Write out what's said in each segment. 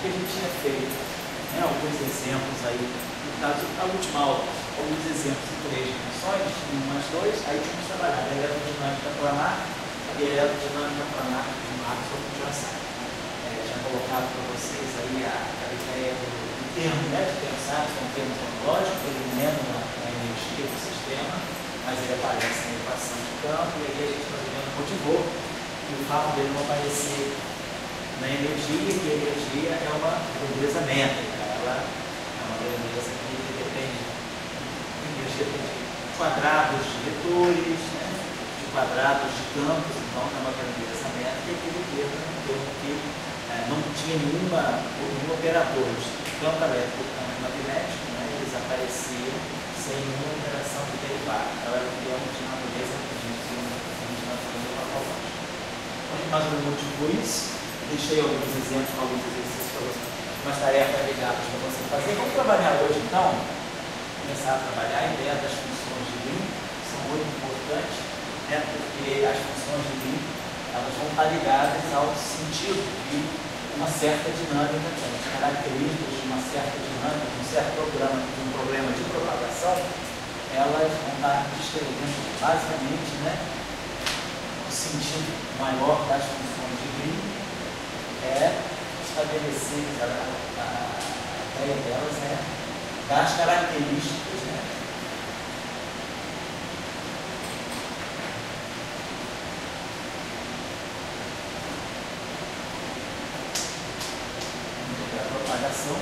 que a gente tinha feito, né, alguns exemplos aí, no caso, a última aula, alguns exemplos em 3 dimensões, em mais 2, aí tínhamos trabalhado a eletrodinâmica planar e a eletrodinâmica planar de Maxwell com Johnson. Tinha colocado para vocês aí a ideia do termo, né, de pensar, que é um termo tecnológico, ele emenda na energia do sistema, mas ele aparece na equação de campo, e aí a gente mais ou menos motivou que o fato dele não aparecer na energia, que a energia é uma grandeza métrica, ela é uma grandeza que depende de energia de quadrados de vetores, né, de quadrados de campos, então é uma grandeza métrica, e aquele termo é um termo que não tinha nenhum operador de campo elétrico e campo magnético, né, eles apareciam sem nenhuma interação de derivado. Ela era um termo de natureza que a gente tem na família patológica. Onde mais ou menos motivou isso? Deixei alguns exemplos, alguns exercícios para você, umas tarefas ligadas para você fazer. Vamos trabalhar hoje então, começar a trabalhar a ideia das funções de Green, que são muito importantes, né, porque as funções de Green elas vão estar ligadas ao sentido de uma certa dinâmica, as características de uma certa dinâmica, de um certo problema, de um problema de propagação, elas vão estar descrevendo basicamente, né, o sentido maior das funções de Green é estabelecer, a ideia delas é das características, né, propagação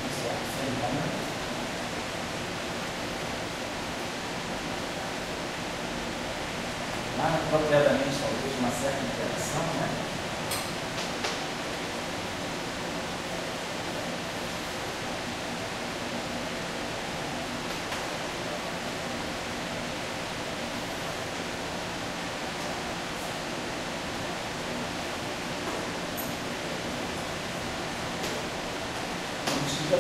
de certo fenômeno mais apropriadamente talvez uma certa interação, né?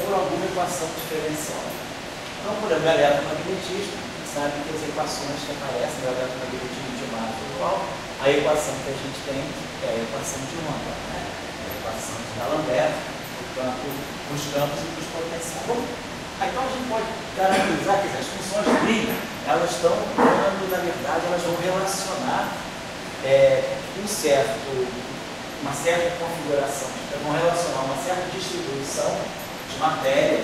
Por alguma equação diferencial. Então, por exemplo, eletromagnetismo, sabe que as equações que aparecem no eletromagnetismo de Maxwell igual, a equação que a gente tem é a equação de onda, né? É a equação de D'Alembert, os campos e os potenciais. Então a gente pode caracterizar que as funções de Green, elas estão dando, na verdade, elas vão relacionar uma certa configuração, vão relacionar uma certa distribuição de matéria,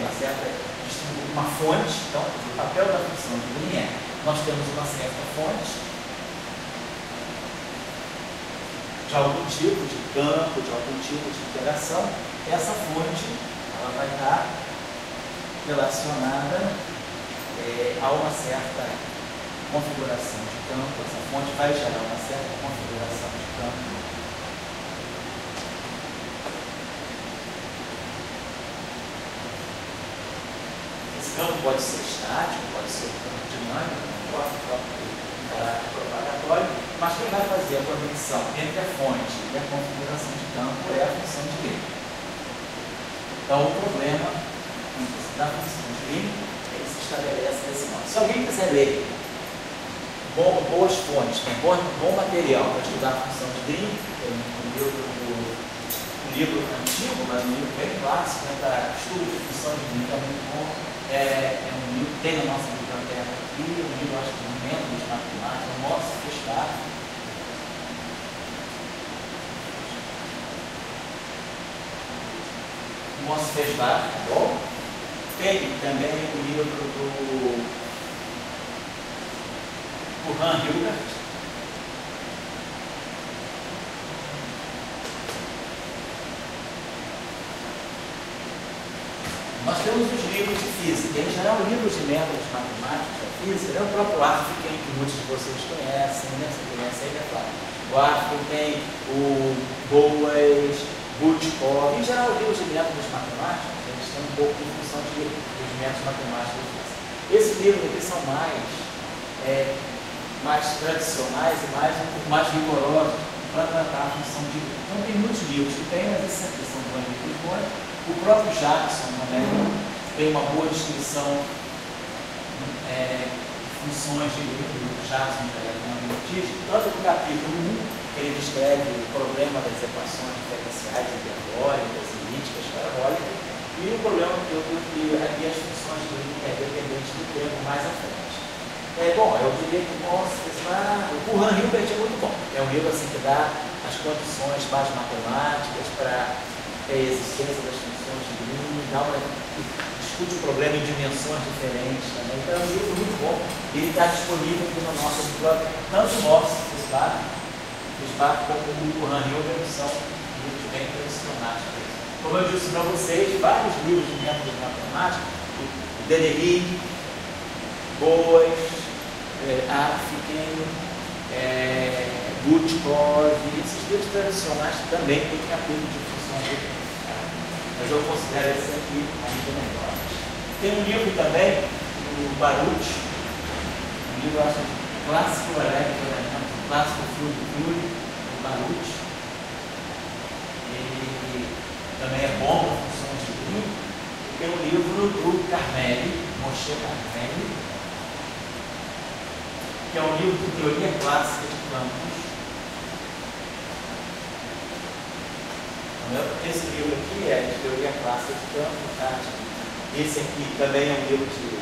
uma fonte. Então, o papel da função de Green é: nós temos uma certa fonte de algum tipo de campo, de algum tipo de interação. Essa fonte ela vai estar relacionada a uma certa configuração de campo. Essa fonte vai gerar uma certa configuração de campo. Esse campo pode ser estático, pode ser um campo dinâmico, não importa o caráter propagatório, mas quem vai fazer a conexão entre a fonte e a configuração de campo é a função de Green. Então, o problema da função de Green ele se estabelece desse modo. Se alguém quiser ler boas fontes, bom material para estudar a função de Green, tem um livro antigo, mas um livro bem clássico, né, para estudo de função de Green, que é muito bom. É um livro que tem na nossa biblioteca aqui, um livro, acho que, de métodos de matemática, o Mosse Feshbach. O Mosse Feshbach, tá bom? Tem também o livro do Han Hilbert. Nós temos os livros de física, em geral livros de métodos matemáticos da física, o próprio Arfken, que muitos de vocês conhecem, né? Você conhece aí, é claro. O Arfken tem o Boas, Butchkov, em geral livros de métodos matemáticos, eles têm um pouco de função dos métodos matemáticos da física. Esses livros aqui são mais tradicionais e mais rigorosos para tratar a função de Green. Então tem muitos livros que tem, mas esses aqui são do Henrique Lisboa. O próprio Jackson também tem uma boa descrição funções de Jackson tanto no capítulo 1, que ele descreve o problema das equações diferenciais hiperbólicas, elípticas, parabólicas, e o problema que eu vi aqui as funções de dependentes do tempo mais à frente. Bom, eu diria que o Ran Hilbert é muito bom. É um livro assim, que dá as condições mais matemáticas para a existência das funções de Green, discute o problema em dimensões diferentes também. Então é um livro muito bom. Ele está disponível aqui no nosso blog, tanto o nosso SBAC como o Ran Hilbert são livros bem impressionantes. Como eu disse para vocês, vários livros de método matemático, o Dennehy, Boas, Arfiken, Gutkov, esses livros tradicionais também têm capítulo de funções diferenciais, mas eu considero esse aqui ainda melhor. Tem um livro também, do Baruch, um livro, eu acho, clássico elétrico, clássico fluido, do Baruch. Ele também é bom para funções de Green. Tem um livro do Carmeli, Moshe Carmeli, que é um livro de teoria clássica de campos. Esse livro aqui é de teoria clássica de campos, tá? Esse aqui também é um livro de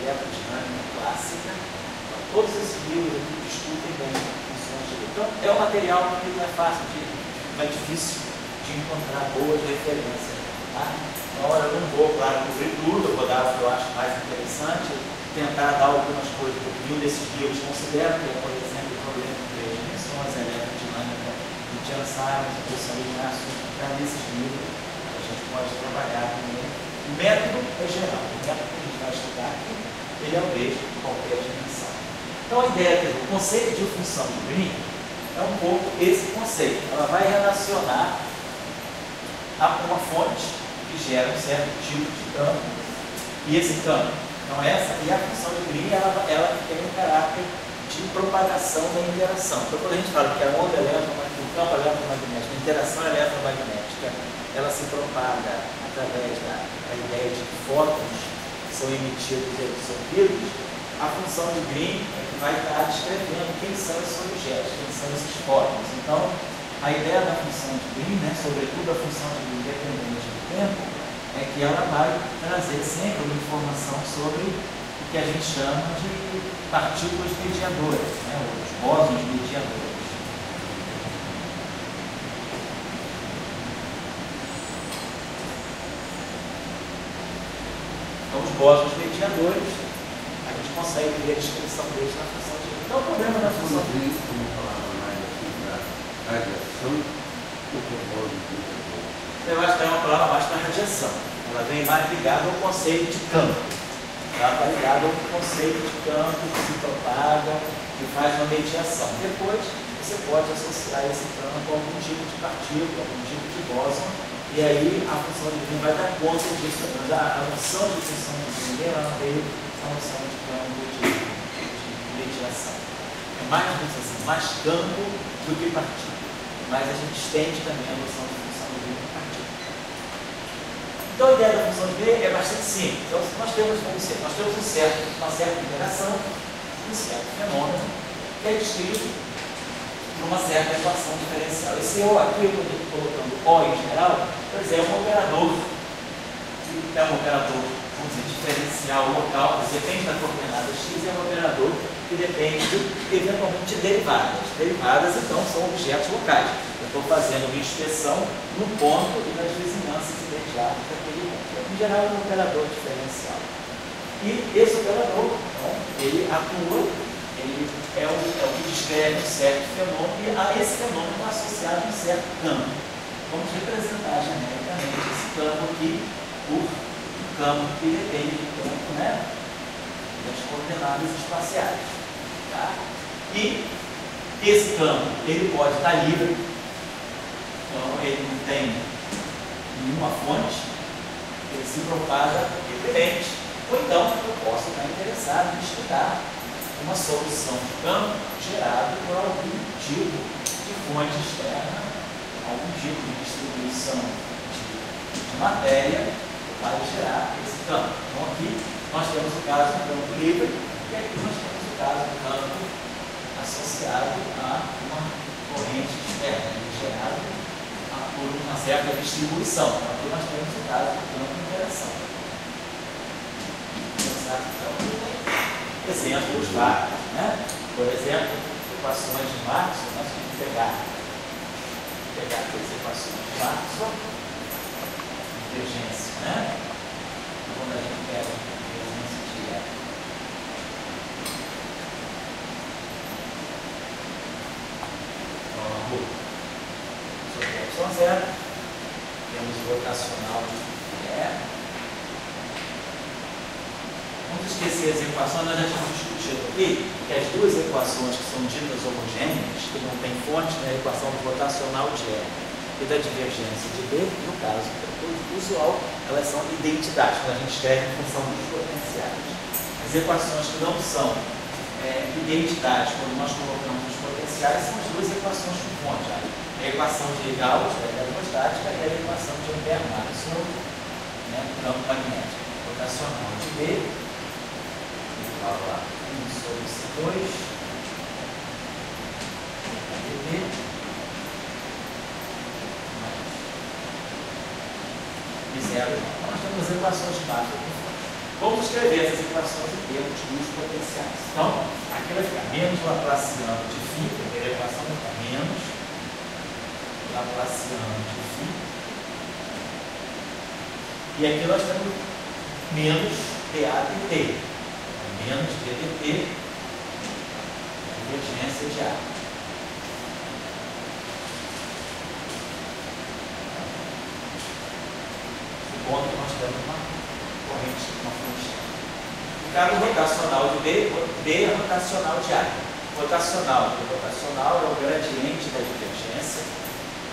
eletrodinâmica clássica. Então, todos esses livros aqui discutem bem funções de Green. Então, é um material que não é fácil, não é difícil de encontrar boas referências. Tá? Então, eu não vou, claro, cobrir tudo, eu vou dar o que eu acho mais interessante, tentar dar algumas coisas que nenhum desses livros considera, que é, por exemplo, o problema de três dimensões, a eletrodinâmica de Jan Simons, a posição de para nesses livros a gente pode trabalhar também. O método é geral, o método que a gente vai estudar aqui, ele é o mesmo em qualquer dimensão. Então a ideia é que o conceito de função de Green é um pouco esse conceito. Ela vai relacionar uma fonte que gera um certo tipo de campo, e esse campo. Então e a função de Green, ela tem um caráter de propagação da interação. Então quando a gente fala que a onda eletromagnética, o campo eletromagnético, a interação eletromagnética, ela se propaga através da ideia de que fótons são emitidos e absorvidos, a função de Green é que vai estar descrevendo quem são esses objetos, quem são esses fótons. Então a ideia da função de Green, sobretudo a função de Green dependente do tempo, é que ela vai trazer sempre uma informação sobre o que a gente chama de partículas mediadoras, os bósons mediadores. Então, os bósons mediadores, a gente consegue ver a descrição deles na função de Green. Então, o problema da função de Green, como falava mais aqui da radiação, o propósito do eu acho que é uma palavra mais para radiação. Ela vem mais ligada ao conceito de campo. Ela está ligada ao conceito de campo que se propaga, que faz uma mediação. Depois, você pode associar esse campo a algum tipo de partícula, algum tipo de bóson, e aí a função de Green vai dar conta disso. Mas a noção de função de Green ela veio a noção de campo de mediação. É mais campo do que partícula. Mas a gente estende também a noção de função de Green para partícula. Então a ideia da função de Green é bastante simples. Então nós temos uma certa interação, um certo fenômeno, que é descrito por uma certa equação diferencial. Esse O aqui, eu estou colocando O em geral, por exemplo, é um operador, vamos dizer, diferencial local, que depende da coordenada x, é um operador que depende, eventualmente, de derivadas. Derivadas, então, são objetos locais. Eu estou fazendo uma inspeção no ponto e nas vizinhanças imediatas daquele ponto. Em geral, é um operador diferencial. E esse operador, então, ele atua, ele é o que descreve um certo fenômeno, e a esse fenômeno está associado um certo campo. Vamos representar genericamente esse campo aqui por um campo que depende do campo, das coordenadas espaciais. Tá? E esse campo, ele pode estar livre, então ele não tem nenhuma fonte, ele se propaga livremente. Ou então, eu posso estar interessado em estudar uma solução de campo gerada por algum tipo de fonte externa, algum tipo de distribuição de matéria que vai gerar esse campo. Então aqui nós temos o caso do campo livre, e aqui nós temos distribuição. Então, aqui nós temos o caso do campo de interação. Então, exemplos vários, né? Por exemplo, equações de Maxwell, nós temos que pegar aquelas equações de Maxwell, divergência, né? Quando a gente pega a divergência direta. Então, sobre y0, temos o rotacional de E. Vamos esquecer as equações, nós já tínhamos discutido aqui que as duas equações que são ditas homogêneas, que não tem fonte, né, a equação do rotacional de E e da divergência de B, no caso usual, elas são identidades, quando a gente escreve em função dos potenciais. As equações que não são identidades, quando nós colocamos os potenciais, são as duas equações com fonte. A equação de Gauss, da eletrostática, e a equação de Ampère-Maxwell, né, do campo magnético. Rotacional de B, igual a 1 sobre C2, dt, e zero. Então, nós temos as equações de Maxwell com fonte. Vamos escrever essas equações em termos dos potenciais. Então, aqui vai ficar menos Laplaciano de φ, a primeira equação vai ficar menos Laplaciano de φ. E aqui nós temos menos dA dt. Menos ddt, divergência de A. Supondo que nós temos uma corrente, uma fonte. O cargo rotacional de B é rotacional de A. Rotacional é o gradiente da divergência.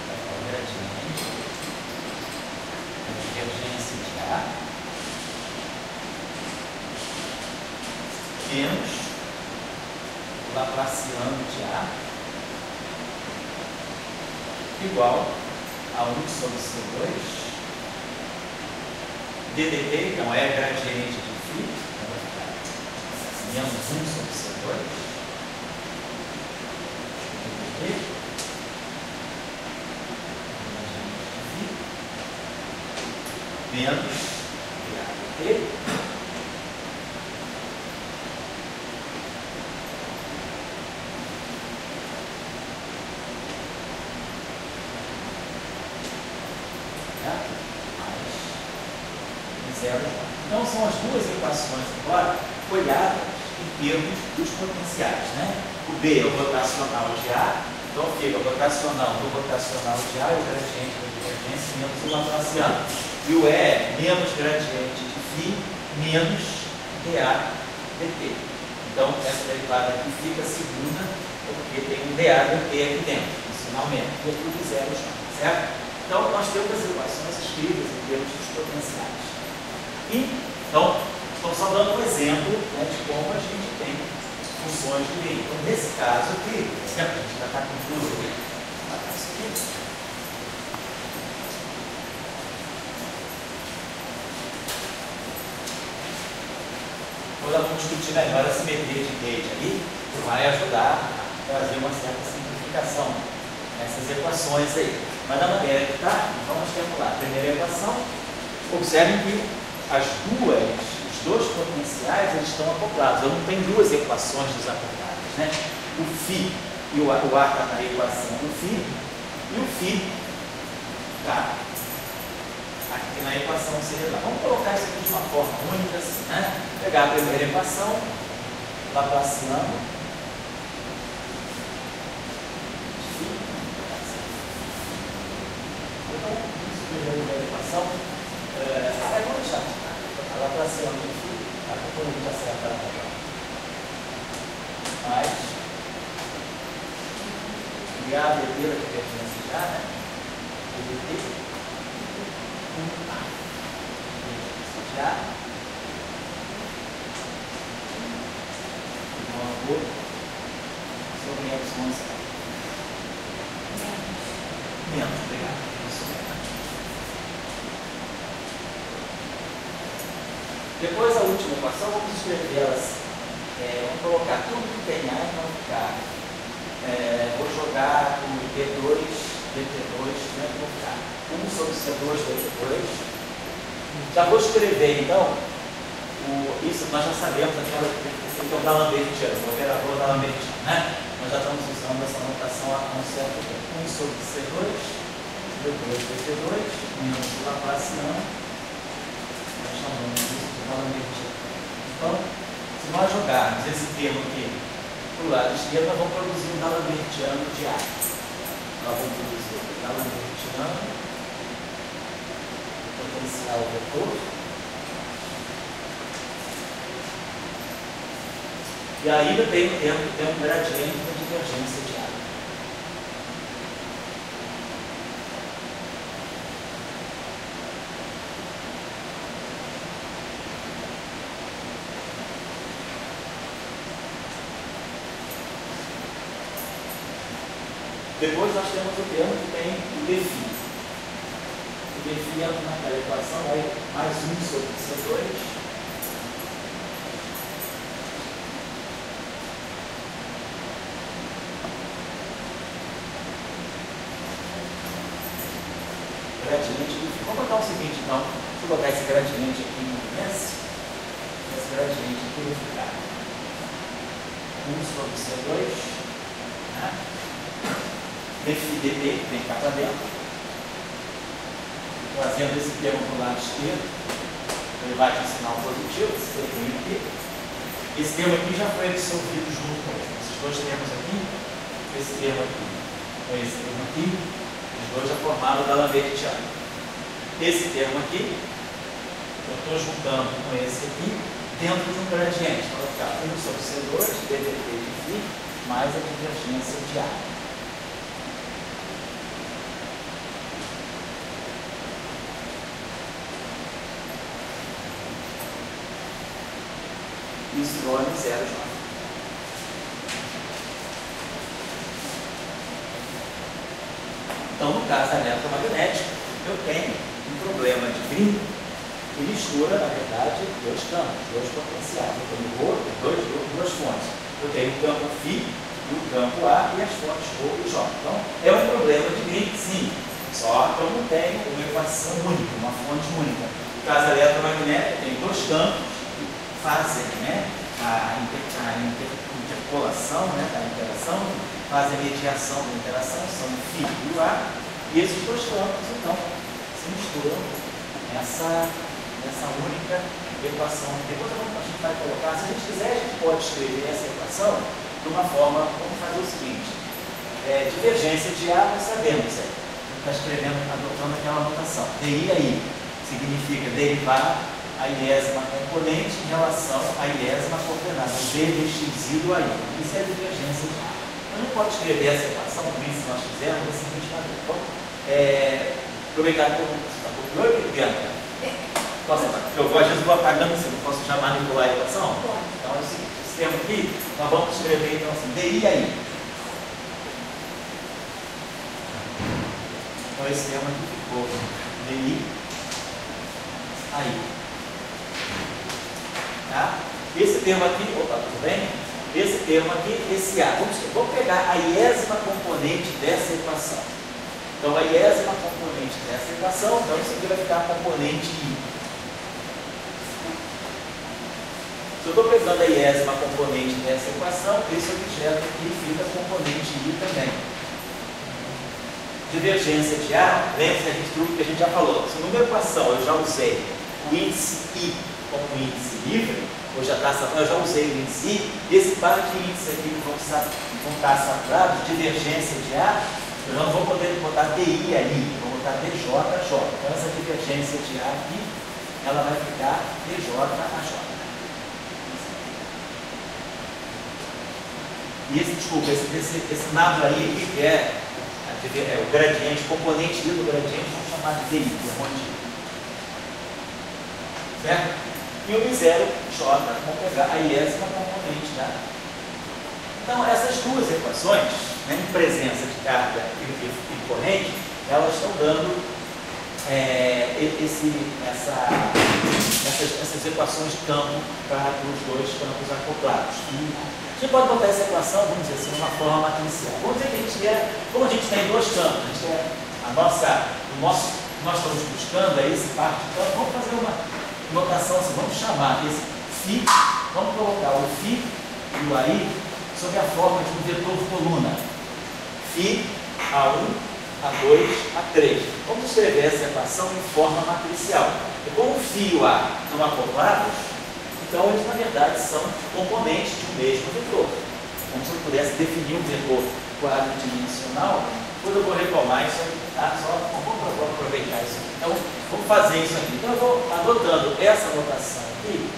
É o gradiente da divergência de A. Menos o Laplaciano de A igual a 1 sobre C2 ddt, então é gradiente de φ, menos 1 sobre C2 ddt, menos dAdt Então, são as duas equações agora olhadas em termos dos potenciais, né? O B é o rotacional de A, então fica o rotacional do rotacional de A, o gradiente da divergência, menos o Laplaciano. E o E é menos gradiente de φ, menos dA dt. Então, essa derivada aqui fica segunda, porque tem um dA dt aqui dentro, finalmente, e é tudo zero já, certo? Então, nós temos as equações escritas em termos dos potenciais. Então, estamos só dando um exemplo, né, de como a gente tem funções de meio. Então, nesse caso aqui, a gente já está confuso aqui. Quando nós vamos discutir melhor a simetria de gauge ali, vai ajudar a trazer uma certa simplificação nessas equações aí. Mas da maneira que está, então nós temos lá a primeira equação. Observem que os dois potenciais eles estão acoplados. Eu não tenho duas equações desacopladas, né? O φ e o A está na equação do φ e o φ está aqui na equação cerebral. Vamos colocar isso aqui de uma forma única, assim, né? Pegar a primeira equação, Laplaciano de φ. Então, isso primeira equação. Vamos deixar a Laplaciano de φ, a componente acertada mais e a dt da divergência já, né? dt já sobre y menos, obrigado. Isso mesmo. Depois a última equação, vamos escrevê-las. Vamos colocar tudo que tem A e não ficar. Vou jogar o D2, DT2 dentro do K. 1 sobre C2 vezes 2. Já vou escrever, então, isso nós já sabemos, esse aqui é o D'Alembertiano, o operador D'Alembertiano, né? Nós já estamos usando essa notação a conserva 1 sobre C2, C2 vezes C2, menos o Laplaciano, nós chamamos isso de D'Alembertiano. Então, se nós jogarmos esse termo aqui para o lado esquerdo, nós vamos produzir um D'Alembertiano de A. Nós vamos produzir o D'Alembertiano, potencial vetor, e ainda tem um gradiente da divergência de A. Depois nós temos o termo que tem o dφ. O dφ naquela equação é mais 1 sobre C2. Gradiente do φ. Vamos botar o seguinte, então. Deixa eu botar esse gradiente aqui nesse. Esse gradiente aqui vai ficar 1 sobre C2. Né? dφ dt, vem cá para dentro. Trazendo esse termo para o lado esquerdo, ele vai com sinal positivo, esse termo aqui. Esse termo aqui já foi absorvido junto com esse. Esses dois termos aqui, esse termo aqui, com esse termo aqui, os dois já formaram o D'Alembertiano. Esse termo aqui, eu estou juntando com esse aqui, dentro de um gradiente. Vai ficar 1 sobre C2, ddt de φ, mais a divergência de A. Isso igual a zero já. Então, no caso eletromagnético, eu tenho um problema de Green que mistura, na verdade, dois campos, dois potenciais. Eu tenho duas fontes. Eu tenho o campo φ e o campo A e as fontes ρ e J. Então, é um problema de Green, sim. Só que eu não tenho uma equação única, uma fonte única. No caso eletromagnético, tem dois campos fazem, né, a interpolação, né, da interação, fazem a mediação da interação, são o φ e o A, e esses dois campos, então, se misturam nessa única equação. Depois a gente vai colocar, se a gente quiser, a gente pode escrever essa equação de uma forma, vamos fazer o seguinte, divergência de A, nós sabemos, a gente está escrevendo, adotando aquela notação, DI aí, significa derivar a ilésima componente em relação à ilésima coordenada, o d dx do aí. Isso é a divergência de A. A gente pode escrever essa equação, como se nós fizermos, da seguinte maneira. Então, aproveitar que eu estou Bianca. Eu gosto de vou apagando assim, não posso já manipular a equação? Então, é o seguinte, esse termo aqui, nós vamos escrever então assim, DI aí. Então, esse termo aqui ficou DI aí. Tá? Esse termo aqui, opa, tudo bem? Esse termo aqui, esse A. Vamos pegar a iésima componente dessa equação. Então, a iésima componente dessa equação, então isso aqui vai ficar a componente I. Se eu estou pegando a iésima componente dessa equação, esse objeto aqui fica a componente I também. Divergência de A, lembra que a gente já falou. Se numa equação eu já usei o índice I como índice livre, ou já eu já usei o índice I, esse par de índices aqui que vão estar saturados, divergência de A, eu não vou poder botar DI ali, vou botar DJ a J. Então essa divergência de A aqui, ela vai ficar DJ a J. E esse nado aí aqui, que é o gradiente, componente I do gradiente, vamos chamar de DI, que é onde I. Certo? E o I0, J, vamos pegar a iésima componente da. Então, essas duas equações, né, em presença de carga e corrente, elas estão dando essas equações de campo para os dois campos acoplados. A gente pode botar essa equação, vamos dizer assim, de uma forma matricial. Vamos dizer que como a gente tem dois campos, a gente tem o nosso nós estamos buscando é esse parte. Então, vamos fazer uma notação assim, vamos chamar esse φ, vamos colocar o φ e o AI sob a forma de um vetor coluna. Φ A1, A2, A3. Vamos escrever essa equação em forma matricial. E como o φ e o A estão acoplados, então eles na verdade são componentes de um mesmo vetor. Como se eu pudesse definir um vetor quadridimensional, depois eu vou retomar isso aqui, tá? Só vamos aproveitar isso aqui. Então, vamos fazer isso aqui. Então, eu vou adotando essa notação aqui,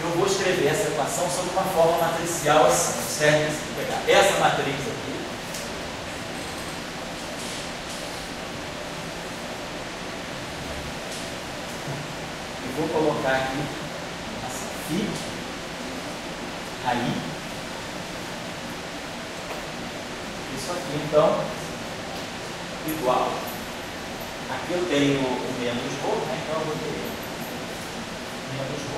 eu vou escrever essa equação sob uma forma matricial assim, certo? Vou pegar essa matriz aqui, e vou colocar aqui assim, φ, aí, isso aqui, então, igual. Aqui eu tenho o menos ρ, né? Então eu vou ter menos ρ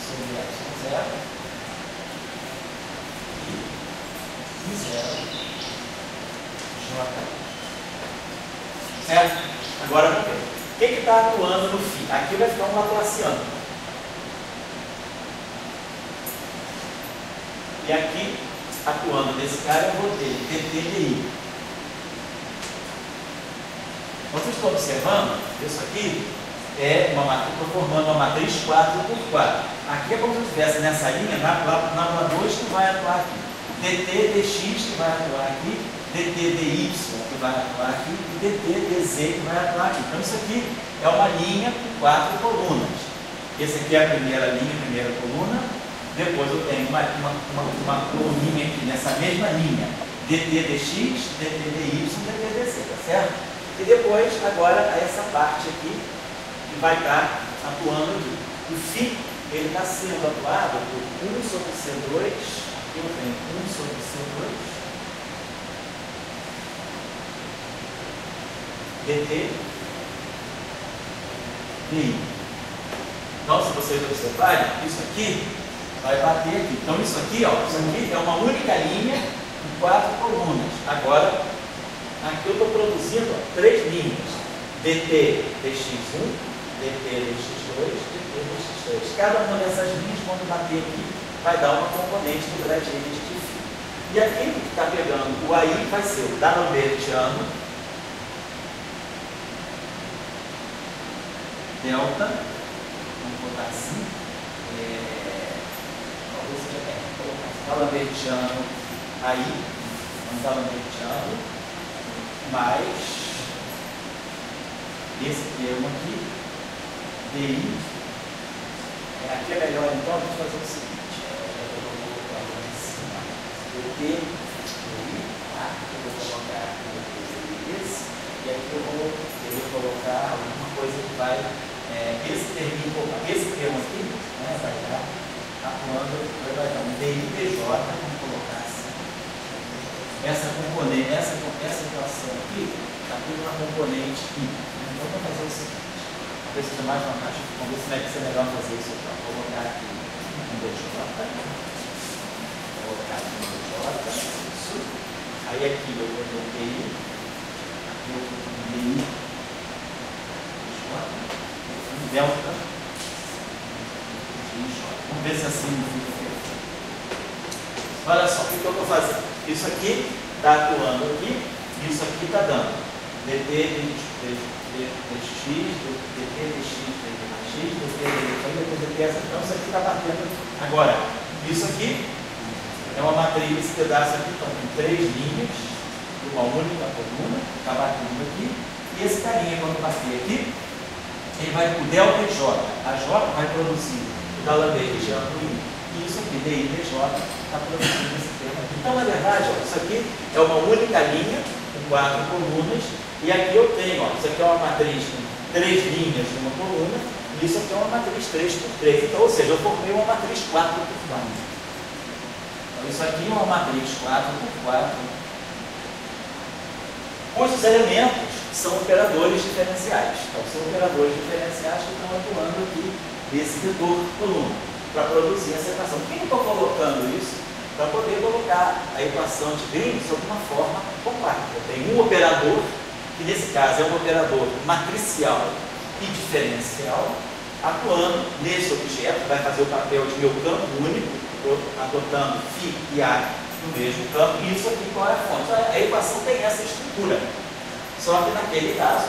sobre epsilon 0 e zero j. Certo? Agora vamos ver. O que está atuando no φ? Aqui vai ficar um laplaciano. E aqui, atuando nesse cara, eu vou ter dt/di. Vocês estão observando? Isso aqui é uma matriz, estou formando uma matriz 4×4. Aqui é como se eu estivesse nessa linha, na 2 que vai atuar aqui. dt dx que vai atuar aqui, dt dy que vai atuar aqui e dt dz que vai atuar aqui. Então isso aqui é uma linha com 4 colunas. Esse aqui é a primeira linha, a primeira coluna. Depois eu tenho uma coluninha aqui nessa mesma linha, dt dx, dt dy, dt dz, tá certo? E depois, agora, essa parte aqui, que vai estar atuando aqui. O φ, ele está sendo atuado por 1 sobre C2, aqui eu tenho 1 sobre C2, dt di. Então, se vocês observarem, isso aqui vai bater aqui. Então, isso aqui, ó, isso aqui é uma única linha com 4 colunas. Agora, aqui eu estou produzindo ó, 3 linhas. dt dx1, dt dx2, dt dx3. Cada uma dessas linhas, quando bater aqui, vai dar uma componente do gradiente de φ. E aqui, que está pegando o AI, vai ser o D'Alembert-iano, delta, vamos botar assim, talvez seja bem, vou colocar assim, D'Alembert-iano AI, um D'Alembert-iano, mais esse termo aqui, DI, aqui é melhor então, vamos fazer o seguinte, eu vou colocar aqui em cima, DI, tá? Eu vou colocar esse, e aqui eu vou querer colocar alguma coisa que vai, esse termo aqui, né, vai estar atuando, vai dar um DI/PJ, vamos colocar assim. Essa componente, essa equação aqui, está tudo na componente I. Então, vamos fazer o seguinte: precisa mais uma caixa, vamos ver se vai ser melhor fazer isso aqui. Vou colocar aqui um DJ, vou colocar aqui um DJ, isso. Aí aqui eu vou ter um DI, aqui eu vou ter um DI, um delta, vamos ver se assim fica perfeito. Olha só, o que eu estou fazendo? Isso aqui está atuando aqui, e isso aqui está dando dt dx, dt dx, dt dx, então isso aqui está batendo. Agora, isso aqui é uma matriz, esse pedaço aqui, então tem 3 linhas, uma única coluna, está batendo aqui, e esse carinha, quando bater aqui, ele vai, o delta J, a J vai produzir o D'Alembert-iano I, e isso aqui, DI dj, está produzindo esse termo aqui. Então, na verdade, ó, isso aqui é uma única linha com 4 colunas, e aqui eu tenho, ó, isso aqui é uma matriz com 3 linhas numa coluna, e isso aqui é uma matriz 3×3. Então, ou seja, eu formei uma matriz 4×4. Então, isso aqui é uma matriz 4×4. Cujos elementos são operadores diferenciais. Então, são operadores diferenciais que estão atuando aqui nesse vetor coluna, para produzir essa equação. Por que eu estou colocando isso? Para poder colocar a equação de Green sob uma forma compacta. Eu tenho um operador que nesse caso é um operador matricial e diferencial, atuando nesse objeto, vai fazer o papel de meu campo único, adotando φ e A no mesmo campo, e isso aqui qual é a fonte? Então, a equação tem essa estrutura. Só que naquele caso,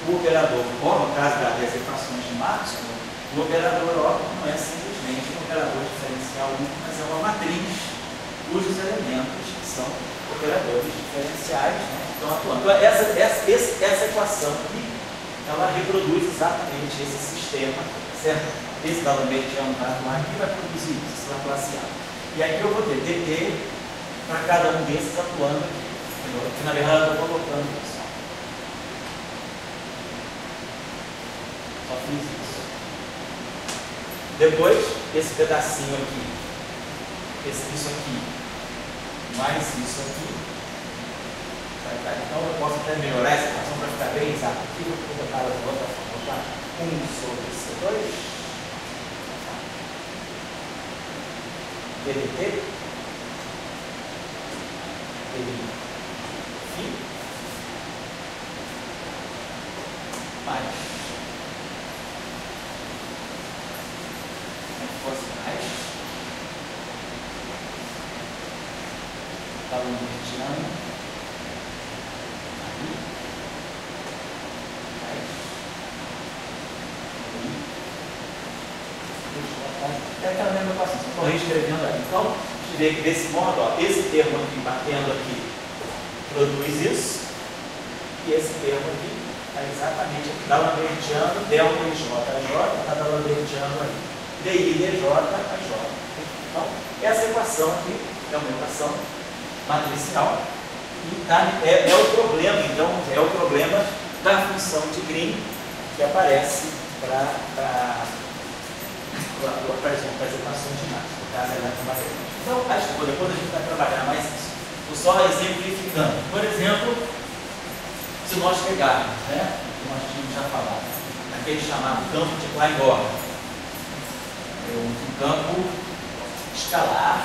o operador, como no caso das equações de Maxwell, o operador óptimo não é simplesmente um operador diferencial único, mas é uma matriz cujos elementos são operadores diferenciais, né, que estão atuando. Então, essa equação aqui, ela reproduz exatamente esse sistema, certo? Esse D'Alembert é um dado lá que vai produzir isso, esse Laplaciano. E aqui eu vou ter dt para cada um desses atuando aqui. Que na verdade eu estou colocando isso. Só fiz isso. Depois, esse pedacinho aqui, isso aqui, mais isso aqui. Então eu posso até melhorar essa equação para ficar bem exata. Aqui eu vou botar ela de outra forma. Vou botar 1 sobre C2 ddt φ mais fosse mais D'Alembertiano é aquela mesma equação, estou reescrevendo aí. Então, a gente vê que desse modo, ó, esse termo aqui batendo aqui produz isso, e esse termo aqui está exatamente aqui, D'Alembertiano, delta e j, a j está D'Alembertiano aí, di, dj, a j. Então, essa equação aqui é uma equação matricial, e é o problema, então, é o problema da função de Green que aparece para as equações de Maxwell, no caso eletromagnética. Então, acho que depois a gente vai trabalhar mais isso. Estou só exemplificando. Por exemplo, se nós pegarmos, né, que nós tínhamos já falado, aquele chamado campo de Klein-Gordon, um campo escalar,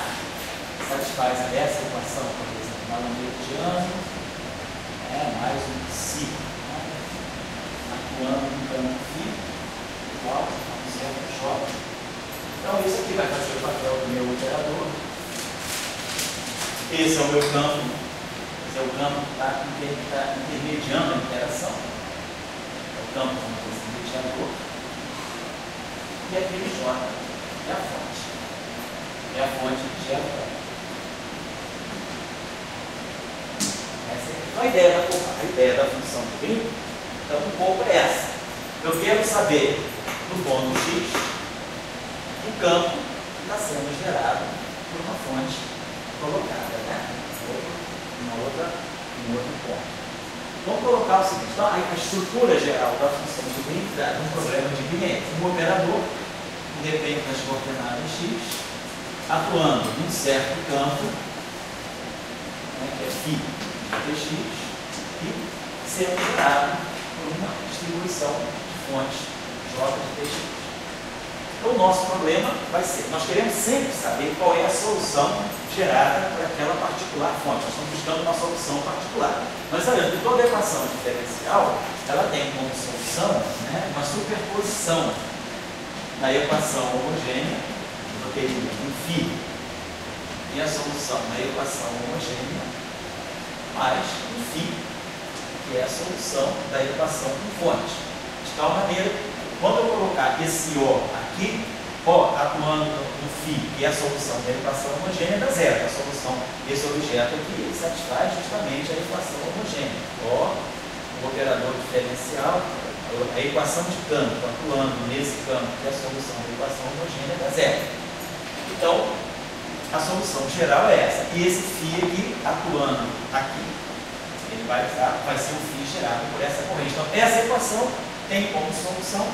satisfaz essa equação, por exemplo, D'Alembertiano, mais um psi, né, atuando no campo φ igual a um certo j. Então, isso aqui vai fazer o papel do meu operador. Esse é o meu campo. Esse é o campo que está intermediando a interação. É o campo como mediador. E aquele J é a fonte. É a fonte de J. Então, a ideia da função de Green, então, um pouco é essa. Eu quero saber, no ponto X, o campo está sendo gerado por uma fonte colocada, né? Em outro ponto. Vamos colocar o seguinte, então, a estrutura geral da função de Green é um problema de Green, um operador que depende das coordenadas x, atuando num certo campo, né, que é φ dx, e sendo gerado por uma distribuição de fontes j de dx. Então, o nosso problema vai ser, nós queremos sempre saber qual é a solução gerada por aquela particular fonte. Nós estamos buscando uma solução particular. Nós sabemos que toda equação diferencial, ela tem como solução, né, uma superposição na equação homogênea, eu teria um φ, e a solução na equação homogênea, mais um φ, que é a solução da equação com fonte. De tal maneira, quando eu colocar esse O aqui, O atuando no φ, que é a solução da equação homogênea, dá zero. A solução desse objeto aqui satisfaz justamente a equação homogênea. O, o operador diferencial, a equação de campo atuando nesse campo, que é a solução da equação homogênea, dá zero. Então, a solução geral é essa. E esse φ aqui, atuando aqui, ele vai ser o φ gerado por essa corrente. Então, essa equação tem como solução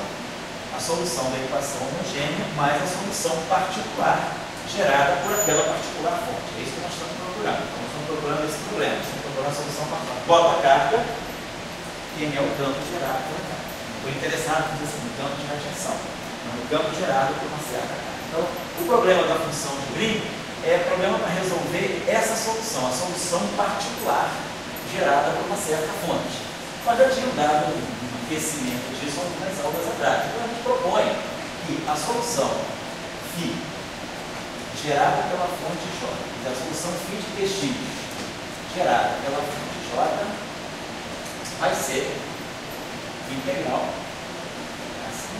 a solução da equação homogênea mais a solução particular gerada por aquela particular fonte. É isso que nós estamos procurando. Então, nós estamos procurando esse problema. Nós estamos procurando a solução particular. Bota a carga, quem é o campo gerado por a carga. Estou interessado no campo de radiação, no campo gerado por uma certa carga. Então, o problema da função de Green é o problema para resolver essa solução, a solução particular gerada por uma certa fonte. Nós já tínhamos dado um aquecimento disso algumas aulas atrás. Então a gente propõe que a solução φ gerada pela fonte J, a solução φ de Tx gerada pela fonte J vai ser integral assim,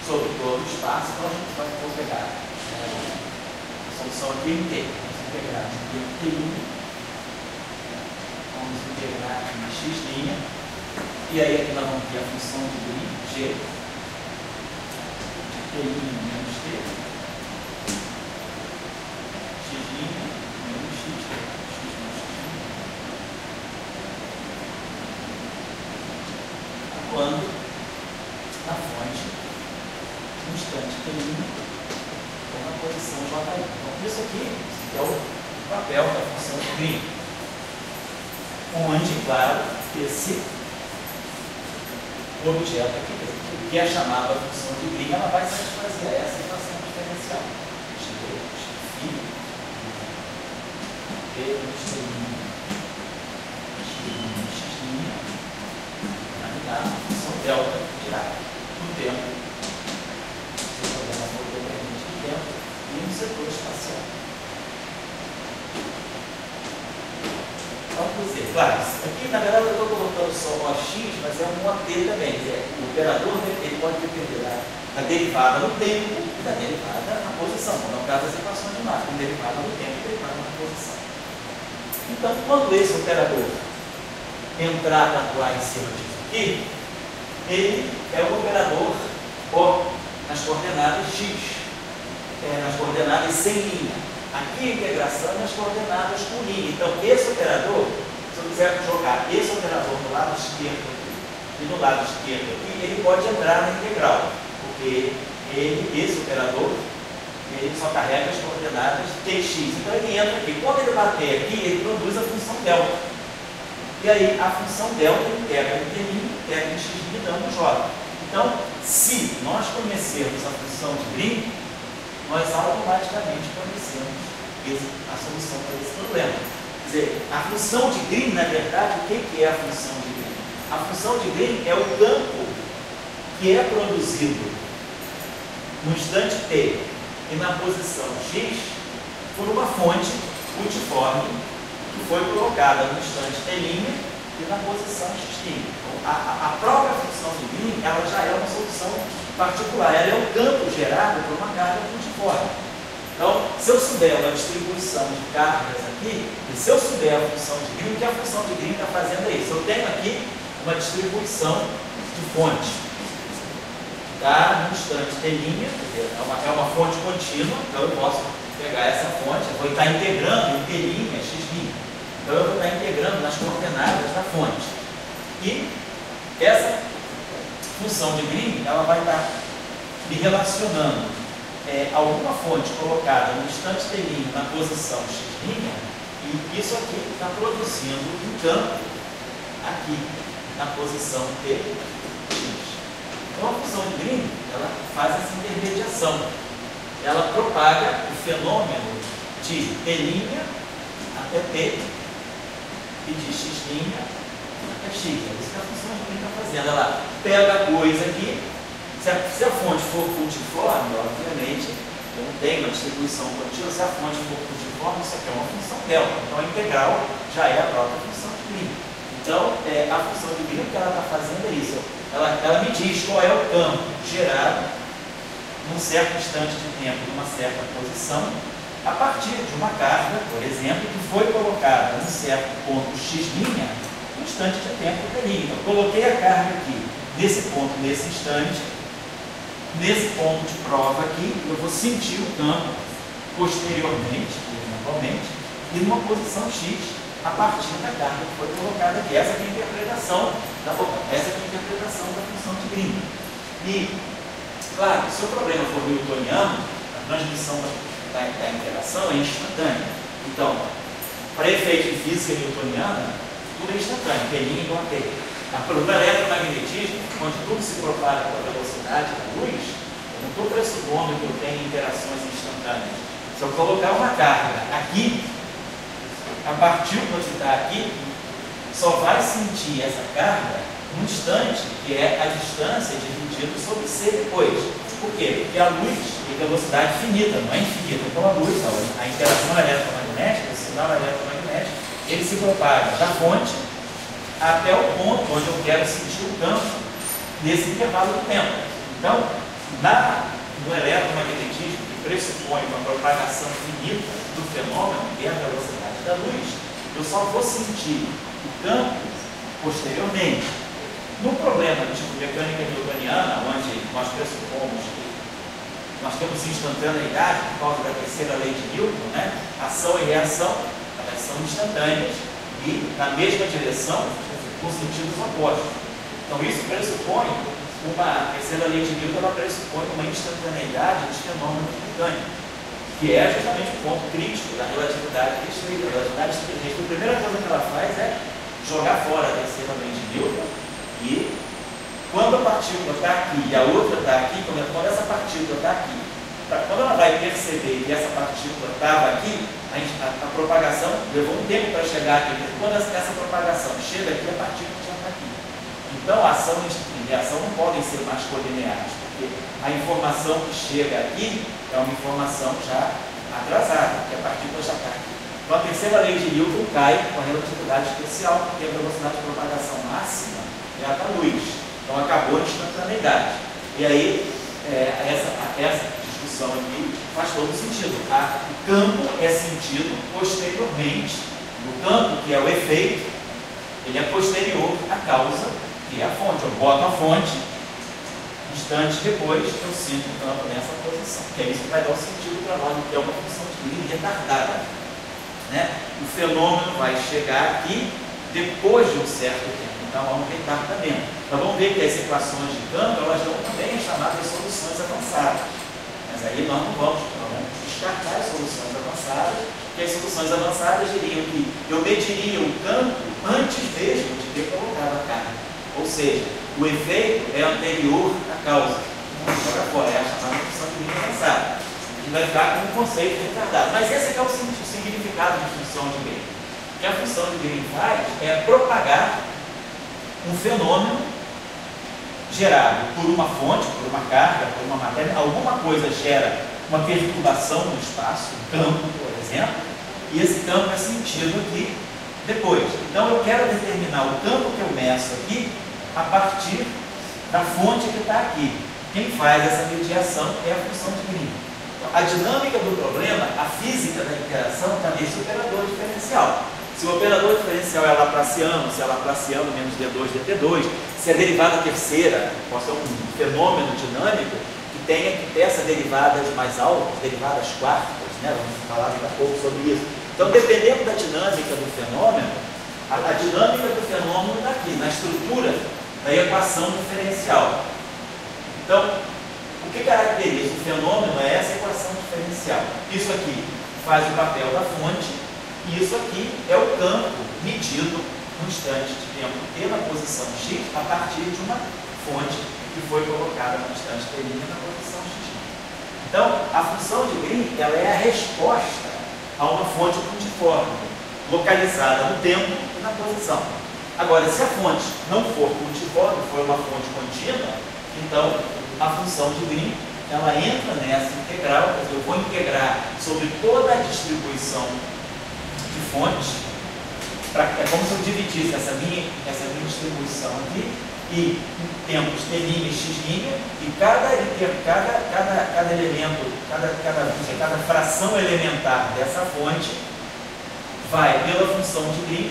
sobre todo o espaço. Então a gente vai pegar a solução aqui em T. Vamos integrar em T1, vamos integrar em x', e aí aqui nós vamos ter a função de G de T' menos T, x' menos x, x menos x', quando a fonte constante T' com a posição J'. Então isso aqui é o papel da função de Green, onde, claro, esse objeto aqui, que é chamado a função de Green, ela vai satisfazer essa equação diferencial. Vai dar a função delta dirada do tempo. Esse problema voltou para a gente do tempo e no setor espacial. Vamos dizer, claro, aqui na verdade eu estou colocando só o x, mas é um OT também. O operador ele pode depender da derivada no tempo e da derivada na posição. No caso das equações de Maxwell, derivada no tempo e derivada na posição. Então, quando esse operador entrar para atuar em cima disso aqui, ele é um operador nas coordenadas x, nas coordenadas sem linha. Aqui a integração nas coordenadas com linha. Então, esse operador, se eu quiser jogar esse operador do lado esquerdo aqui e do lado esquerdo aqui, ele pode entrar na integral, porque esse operador ele só carrega as coordenadas tx. Então, ele entra aqui. Quando ele bater aqui, ele produz a função delta. E aí, a função delta integra em T', integra em x', dando J. Então, se nós conhecermos a função de Green, nós automaticamente conhecemos a solução para esse problema. Quer dizer, a função de Green, na verdade, o que é a função de Green? A função de Green é o campo que é produzido no instante T e na posição x por uma fonte multiforme que foi colocada no instante T' e na posição x'. Então, a própria função de Green, ela já é uma solução particular, ela é um campo gerado por uma carga multiforme. Então, se eu souber uma distribuição de cargas aqui, e se eu souber a função de Green, o que a função de Green está fazendo é isso. Eu tenho aqui uma distribuição de fonte. Tá? No instante T', é uma fonte contínua, então eu posso pegar essa fonte, eu vou estar integrando em T', x'. Então eu vou estar integrando nas coordenadas da fonte. E essa função de Green, ela vai estar me relacionando alguma fonte colocada no instante T' na posição x', e isso aqui está produzindo um campo aqui na posição Tx. Então a função de Green, ela faz essa intermediação. Ela propaga o fenômeno de T' até T e de x' até x. É isso que a função de Green está fazendo. Ela pega a coisa aqui. Se a fonte for multiforme, obviamente, eu não tenho uma distribuição contínua. Se a fonte for multiforme, isso aqui é uma função delta. Então a integral já é a própria função de Green. Então, a função de Green, o que ela está fazendo é isso. Ela me diz qual é o campo gerado num certo instante de tempo, numa certa posição, a partir de uma carga, por exemplo, que foi colocada num certo ponto x', no instante de tempo T'. Então, eu coloquei a carga aqui, nesse ponto, nesse instante, nesse ponto de prova aqui, eu vou sentir o campo posteriormente, eventualmente, e numa posição x, a partir da carga que foi colocada aqui. Essa aqui é a interpretação da função de Green. E, claro, se o problema for newtoniano, a transmissão da interação é instantânea. Então, para efeito de física newtoniana, tudo é instantâneo, T' igual a T. No eletromagnetismo, onde tudo se propaga pela velocidade da luz, eu não estou pressupondo que eu tenho interações instantâneas. Se eu colocar uma carga aqui, a partícula que está aqui só vai sentir essa carga um instante, que é a distância dividida sobre c depois. Por quê? Porque a luz tem velocidade finita, não é infinita. Então a luz, a interação eletromagnética, o sinal eletromagnético, ele se propaga da fonte até o ponto onde eu quero sentir o campo nesse intervalo de tempo. Então, no eletromagnetismo, que pressupõe uma propagação finita do fenômeno, que é a velocidade da luz, eu só vou sentir o campo posteriormente. No problema do tipo mecânica newtoniana, onde nós pressupomos que nós temos instantaneidade por causa da terceira lei de Newton, né? Ação e reação, elas são instantâneas e na mesma direção, com sentidos opostos. Então isso pressupõe uma terceira lei de Newton, ela pressupõe uma instantaneidade dos fenômenos mecânicos, que é justamente o ponto crítico da relatividade restrita. A relatividade restrita, a primeira coisa que ela faz é jogar fora a terceira lei de Newton. E quando a partícula está aqui e a outra está aqui, quando essa partícula está aqui, quando ela vai perceber que essa partícula estava aqui, a propagação levou um tempo para chegar aqui. Quando essa propagação chega aqui, a partícula já está aqui. Então a ação e reação não podem ser mais colineares, porque a informação que chega aqui é uma informação já atrasada, porque a partícula já está aqui. Então a terceira lei de Newton cai com a relatividade especial, porque a velocidade de propagação máxima é a da luz. Então acabou a instantaneidade. E aí, essa discussão aqui faz todo sentido. O campo é sentido posteriormente. O campo, que é o efeito, ele é posterior à causa, que é a fonte. Eu boto a fonte, instantes depois eu sinto o campo nessa posição. Que é isso que vai dar o sentido para nós, que é uma função de Green retardada. Né? O fenômeno vai chegar aqui depois de um certo tempo. Então há um retardamento. Nós vamos ver que as equações de campo, elas dão também as chamadas soluções avançadas. Mas aí nós não vamos descartar as soluções avançadas, porque as soluções avançadas diriam que eu mediria o campo antes mesmo de ter colocado a carga. Ou seja, o efeito é anterior à causa. Joga fora, é a chamada função de Green avançada. Que vai ficar com um conceito retardado. Mas esse é o significado de função de Green. O que a função de Green faz é propagar um fenômeno gerado por uma fonte, por uma carga, por uma matéria. Alguma coisa gera uma perturbação no espaço, um campo, por exemplo, e esse campo é sentido aqui depois. Então eu quero determinar o campo que eu meço aqui a partir da fonte que está aqui. Quem faz essa mediação é a função de Green. A dinâmica do problema, a física da interação está nesse operador diferencial. Se o operador diferencial é laplaciano, se é laplaciano menos d2, dt2, se a derivada terceira pode ser um fenômeno dinâmico que tenha que ter essa derivadas mais altas, derivadas quartas, né? Vamos falar daqui a pouco sobre isso. Então, dependendo da dinâmica do fenômeno, a dinâmica do fenômeno está aqui, na estrutura da equação diferencial. Então, o que caracteriza o fenômeno é essa equação diferencial. Isso aqui faz o papel da fonte. E isso aqui é o campo medido no instante de tempo t na posição x a partir de uma fonte que foi colocada no instante t' na posição x. Então, a função de Green ela é a resposta a uma fonte pontiforme, localizada no tempo e na posição. Agora, se a fonte não for pontiforme, for uma fonte contínua, então a função de Green ela entra nessa integral, quer dizer, eu vou integrar sobre toda a distribuição de fonte, é como se eu dividisse essa minha distribuição aqui e tempos t' e x', e cada elemento, cada fração elementar dessa fonte vai, pela função de Green,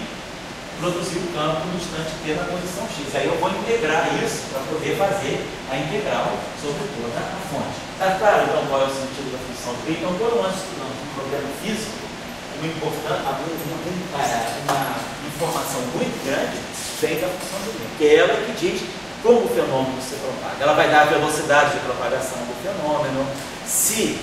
produzir o campo no instante t na posição x. Aí eu vou integrar isso para poder fazer a integral sobre toda a fonte. Tá claro, então, qual é o sentido da função de Green? Então, quando nós estudamos um problema físico, uma informação muito grande vem da função de Green, que é ela que diz como o fenômeno se propaga. Ela vai dar a velocidade de propagação do fenômeno, se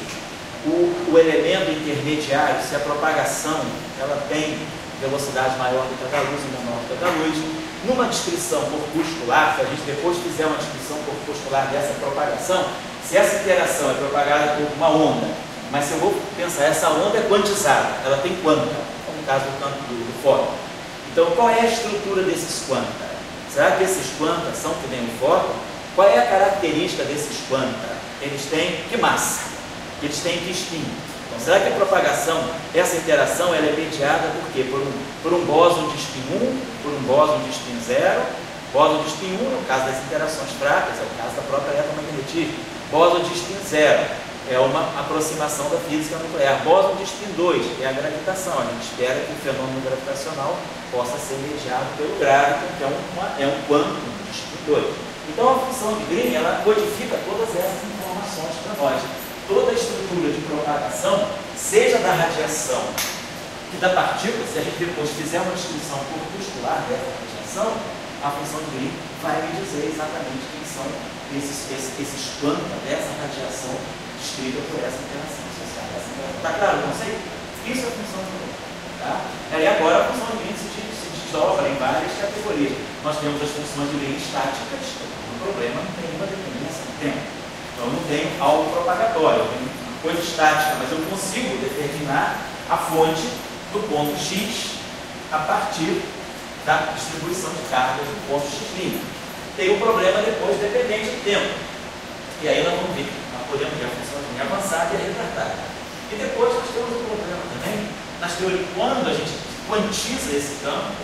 o elemento intermediário, se a propagação ela tem velocidade maior do que a da luz e menor do que a da luz. Numa descrição corpuscular, se a gente depois fizer uma descrição corpuscular dessa propagação, se essa interação é propagada por uma onda, mas se eu vou pensar, essa onda é quantizada, ela tem quanta, como no caso do campo do fóton. Então, qual é a estrutura desses quanta? Será que esses quanta são que nem um fóton? Qual é a característica desses quanta? Eles têm que massa? Eles têm que spin. Então, será que a propagação, essa interação, ela é mediada por quê? Por um bóson de spin 1, por um bóson de spin 0. Bóson de spin 1 é o caso das interações fracas, é o caso da própria eletromagnetismo. Bóson de spin 0 é uma aproximação da física nuclear. Bóson de spin 2 é a gravitação. A gente espera que o fenômeno gravitacional possa ser mediado pelo gravitão, que é um quantum de spin 2. Então, a função de Green, ela codifica todas essas informações para nós. Toda a estrutura de propagação, seja da radiação e da partícula, se a gente depois fizer uma descrição corpuscular dessa radiação, a função de Green vai me dizer exatamente quem são esses quanta dessa radiação descrita por essa interação associada. Está claro o conceito? Isso é a função de Green. Tá? E agora a função de Green se desdobra em várias categorias. Nós temos as funções de Green estáticas, o problema não tem uma dependência do tempo. Então, eu não tenho algo propagatório, eu tenho coisa estática, mas eu consigo determinar a fonte do ponto X a partir da distribuição de cargas do ponto X'. Tem um problema depois dependente do tempo. E aí nós vamos ver, nós podemos ver a função de avançada e a retardada. E depois nós temos um problema também nas teorias, quando a gente quantiza esse campo,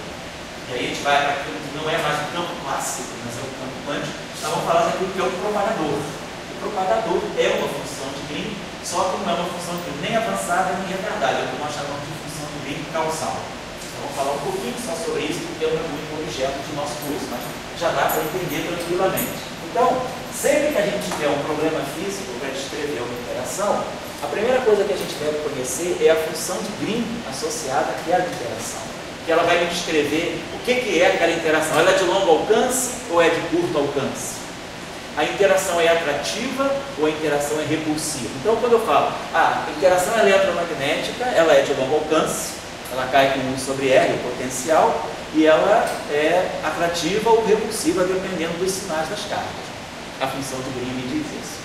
e aí a gente vai para aquilo que não é mais o campo clássico, mas é o campo quântico, nós vamos falar daquilo que é o propagador. O propagador é uma função de Green, só que não é uma função de Green nem avançada nem retardada, é o que nós chamamos de função de Green causal. Então vamos falar um pouquinho só sobre isso, porque é muito objeto do nosso curso, mas já dá para entender tranquilamente. Então, sempre que a gente tiver um problema físico para descrever uma interação, a primeira coisa que a gente deve conhecer é a função de Green associada àquela interação. Que ela vai me descrever o que é aquela interação. Ela é de longo alcance ou é de curto alcance? A interação é atrativa ou a interação é repulsiva? Então, quando eu falo, a interação eletromagnética, ela é de longo alcance, ela cai com 1 sobre R, o potencial, e ela é atrativa ou repulsiva, dependendo dos sinais das cargas. A função de Green me diz isso.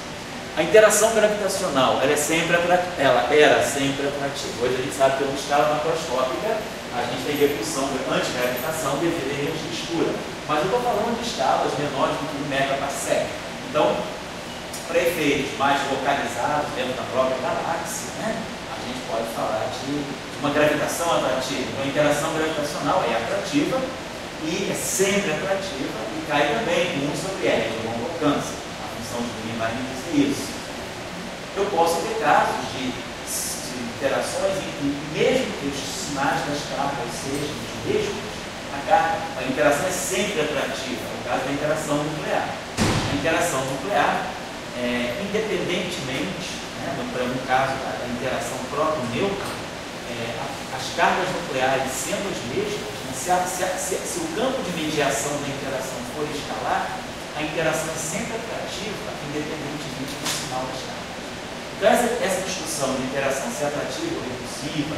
A interação gravitacional, ela era sempre atrativa. Hoje a gente sabe que pela escala macroscópica, a gente tem repulsão anti-gravitação devido à energia escura. Mas eu estou falando de escalas menores do que 1 megaparsec. Então, para efeitos mais localizados dentro da própria galáxia, né, a gente pode falar de uma gravitação atrativa. Então, a interação gravitacional é atrativa e é sempre atrativa e cai também com 1 sobre R, de longo alcance. A função de Green vai me dizer isso. Eu posso ter casos de interações em que, mesmo que os sinais das cargas sejam os mesmos, a interação é sempre atrativa, no caso da interação nuclear. A interação nuclear, independentemente, né, no caso da interação próton-nêutron, as cargas nucleares sendo as mesmas, se o campo de mediação da interação for escalar, a interação é sempre atrativa, independentemente do sinal das cargas. Então, essa discussão de interação, se é atrativa ou repulsiva,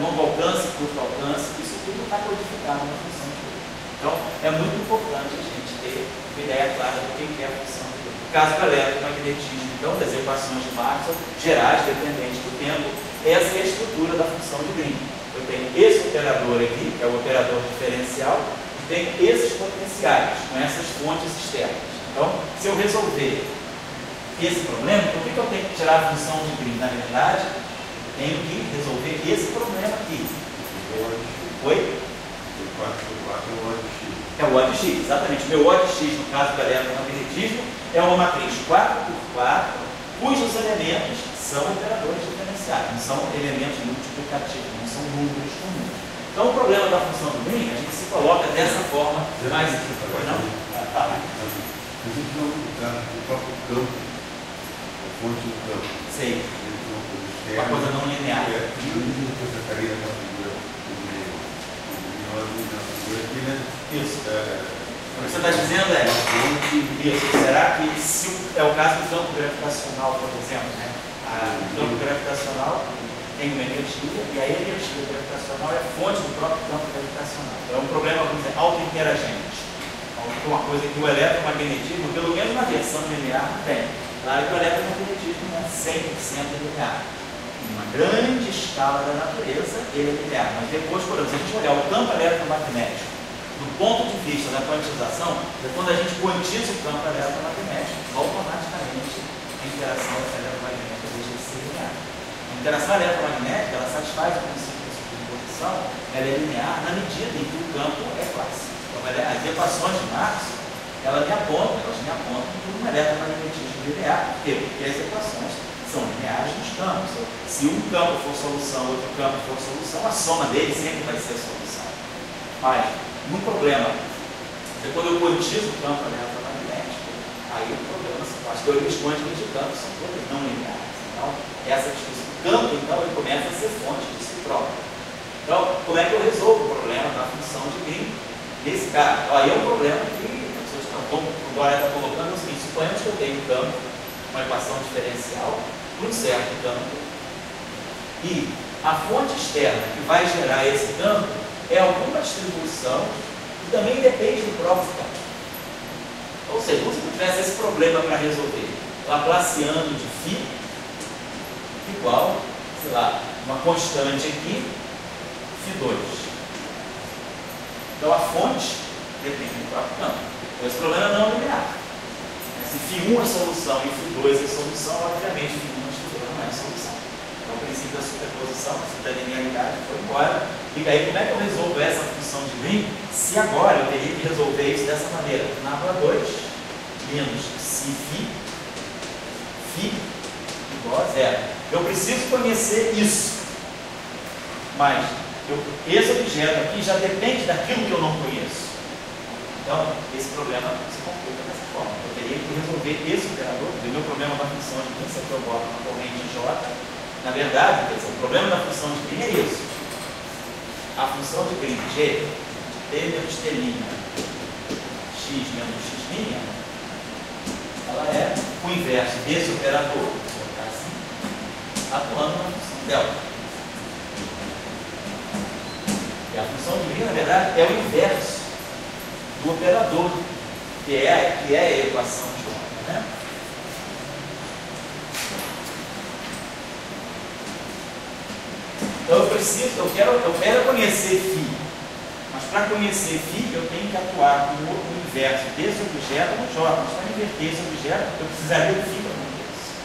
longo alcance, curto alcance, isso tudo está codificado na função de Green. Então, é muito importante a gente ter uma ideia clara do que é a função de Green. No caso do eletromagnetismo, então, das equações de Maxwell, gerais, dependentes do tempo, essa é a estrutura da função de Green. Eu tenho esse operador aqui, que é o operador diferencial, e tenho esses potenciais, com essas fontes externas. Então, se eu resolver esse problema, por que eu tenho que tirar a função de Green? Na verdade, eu tenho que resolver esse problema aqui. Oi? É o O de X, exatamente. O meu O de X, no caso do eletromagnetismo, é uma matriz 4x4, cujos elementos são operadores diferenciais, não são elementos multiplicativos, não são números comuns. Então, o problema da função do Green, a gente se coloca dessa forma mais... Não? A gente não está no próprio campo. Fonte do campo. Sei. Uma coisa não linear. Isso. O que você está dizendo é isso. Será que se é o caso do campo gravitacional, por exemplo, né? O campo gravitacional tem uma energia e a energia gravitacional é fonte do próprio campo gravitacional. Então, é um problema, vamos dizer, auto-interagente. Uma coisa que o eletromagnetismo, pelo menos na versão linear, não tem. Claro que o eletromagnetismo não é 100% linear. Em uma grande escala da natureza, ele é linear. Mas depois, por exemplo, se a gente olhar o campo eletromagnético Do ponto de vista da quantização, é quando a gente quantiza o campo eletromagnético, automaticamente a interação eletromagnética deixa de ser linear. A interação eletromagnética, ela satisfaz o princípio da superposição, ela é linear na medida em que o campo é clássico. Então, as equações de Marx, elas me apontam para um eletromagnetismo linear. Por quê? Porque as equações são lineares nos campos. Se um campo for solução, outro campo for solução, a soma deles sempre vai ser a solução. Mas, no problema, quando eu quantizo o campo eletromagnético, aí o problema, as teorias quânticas de campo são todas não lineares. Então, essa discussão do campo, então, ele começa a ser fonte de si próprio. Então, como é que eu resolvo o problema da função de Green nesse caso? Então, aí é um problema que as pessoas estão, como o Dória está colocando, é o seguinte: suponhamos que eu tenho um campo, uma equação diferencial, por um certo campo, e a fonte externa que vai gerar esse campo é alguma distribuição que também depende do próprio campo. Ou seja, como se eu tivesse esse problema para resolver, Laplaciano de φ igual, sei lá, uma constante aqui, φ2. Então a fonte depende do próprio campo. Então esse problema não é linear. Se φ1 é solução e φ2 é solução, obviamente φ1 mais φ2 não é solução. Então o princípio da superposição, o princípio da linearidade foi embora. E aí, como é que eu resolvo essa função de Green? Se agora eu teria que resolver isso dessa maneira: nábula 2 menos si φ igual a zero. Eu preciso conhecer isso. Mas esse objeto aqui já depende daquilo que eu não conheço. Então, esse problema se complica dessa forma. Eu teria que resolver esse operador. O meu problema da função de Green, se eu boto uma corrente J, na verdade, quer dizer, o problema da função de Green é isso. A função de Green, G, T menos T', X menos X', ela é o inverso desse operador, vou colocar assim, atuando na função delta. E a função de Green, na verdade, é o inverso do operador, que é a equação de J, né? Então eu quero conhecer φ, mas para conhecer φ eu tenho que atuar no inverso desse objeto no J. Mas para inverter esse objeto eu precisaria do φ para conhecer isso.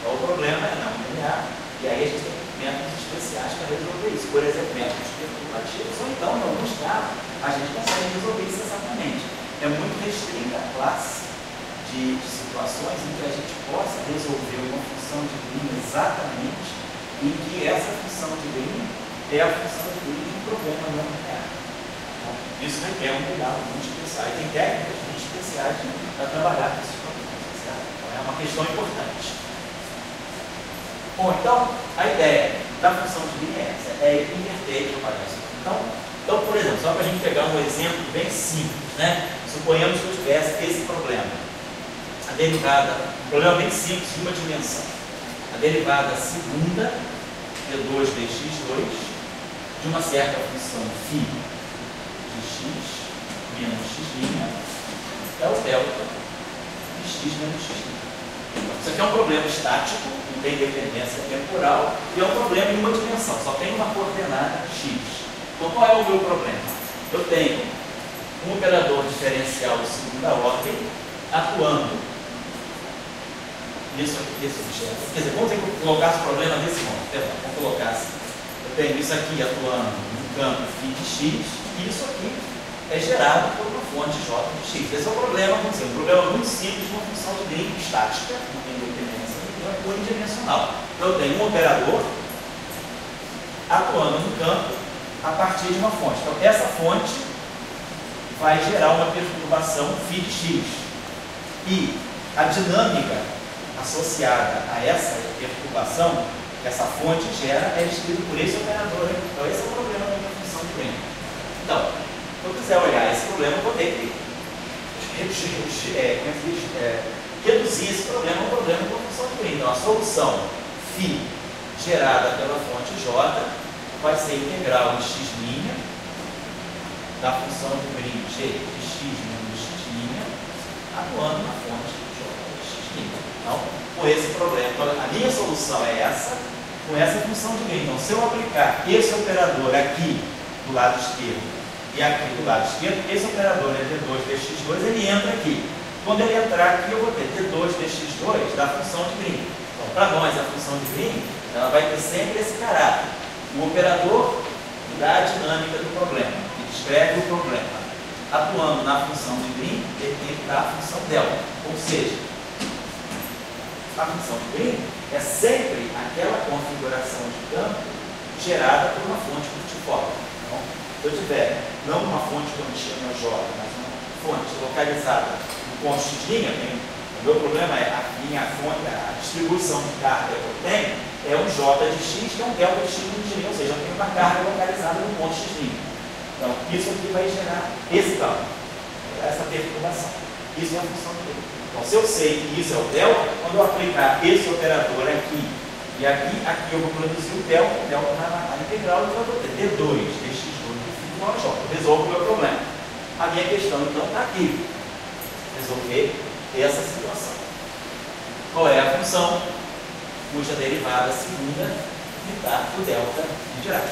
Então o problema é não linear, e aí a gente tem métodos especiais para resolver isso. Por exemplo, métodos perturbativos, ou então, em alguns casos, a gente consegue resolver isso exatamente. É muito restrita a classe de situações em que a gente possa resolver uma função de Green exatamente em que essa função de Green é a função de Green de um problema não linear. Então, isso requer um cuidado muito especial. E tem técnicas muito especiais para trabalhar com esses problemas. Então, é uma questão importante. Bom, então, a ideia da função de Green é essa, é inverter que aparece. Então, por exemplo, só para a gente pegar um exemplo bem simples, né? Suponhamos que eu tivesse esse problema. A derivada, um problema bem simples de uma dimensão. A derivada segunda, d2 dx2, de uma certa função φ de x menos x', é o delta de x menos x'. Isso aqui é um problema estático, não tem dependência temporal, e é um problema em uma dimensão, só tem uma coordenada x. Então qual é o meu problema? Eu tenho um operador diferencial de segunda ordem atuando nesse objeto. Quer dizer, vamos colocar esse problema nesse modo. Vamos colocar assim. Eu tenho isso aqui atuando no campo φ de x, e isso aqui é gerado por uma fonte J de x. Esse é o problema, vamos dizer, um problema muito simples de uma função de Green estática, não tem dependência, é unidimensional. Então eu tenho um operador atuando no campo a partir de uma fonte. Então essa fonte vai gerar uma perturbação φ de x. E a dinâmica associada a essa perturbação que essa fonte gera é descrito por esse operador. Então esse é o problema da função de Green. Então, se eu quiser olhar esse problema, eu vou ter que reduzir esse problema ao problema da função de Green. Então a solução φ gerada pela fonte J vai ser integral de x' da função de Green g de x menos x' atuando na fonte J de x'. Então, com esse problema, a minha solução é essa, com essa função de Green. Então, se eu aplicar esse operador aqui do lado esquerdo e aqui do lado esquerdo, esse operador é d2 dx2, ele entra aqui. Quando ele entrar aqui, eu vou ter d2 dx2 da função de Green. Então, para nós, a função de Green, ela vai ter sempre esse caráter. O operador dá a dinâmica do problema, que descreve o problema. Atuando na função de Green, ele tem que dar a função delta. Ou seja, a função de Green é sempre aquela configuração de campo gerada por uma fonte multiforme. Então, se eu tiver não uma fonte contínua J, mas uma fonte localizada no ponto X', o meu problema é a minha fonte, a distribuição de carga que eu tenho é um J de X, que é um delta de X no G, ou seja, eu tenho uma carga localizada no ponto X'. Então, isso aqui vai gerar esse campo, essa perturbação. Isso é a função de Green. Então, se eu sei que isso é o delta, quando eu aplicar esse operador aqui e aqui eu vou produzir o delta na integral, então eu vou ter D2 dx2 igual a J. Resolvo o meu problema. A minha questão, então, está aqui. Resolver essa situação. Qual é a função cuja derivada segunda me dá o delta de Dirac?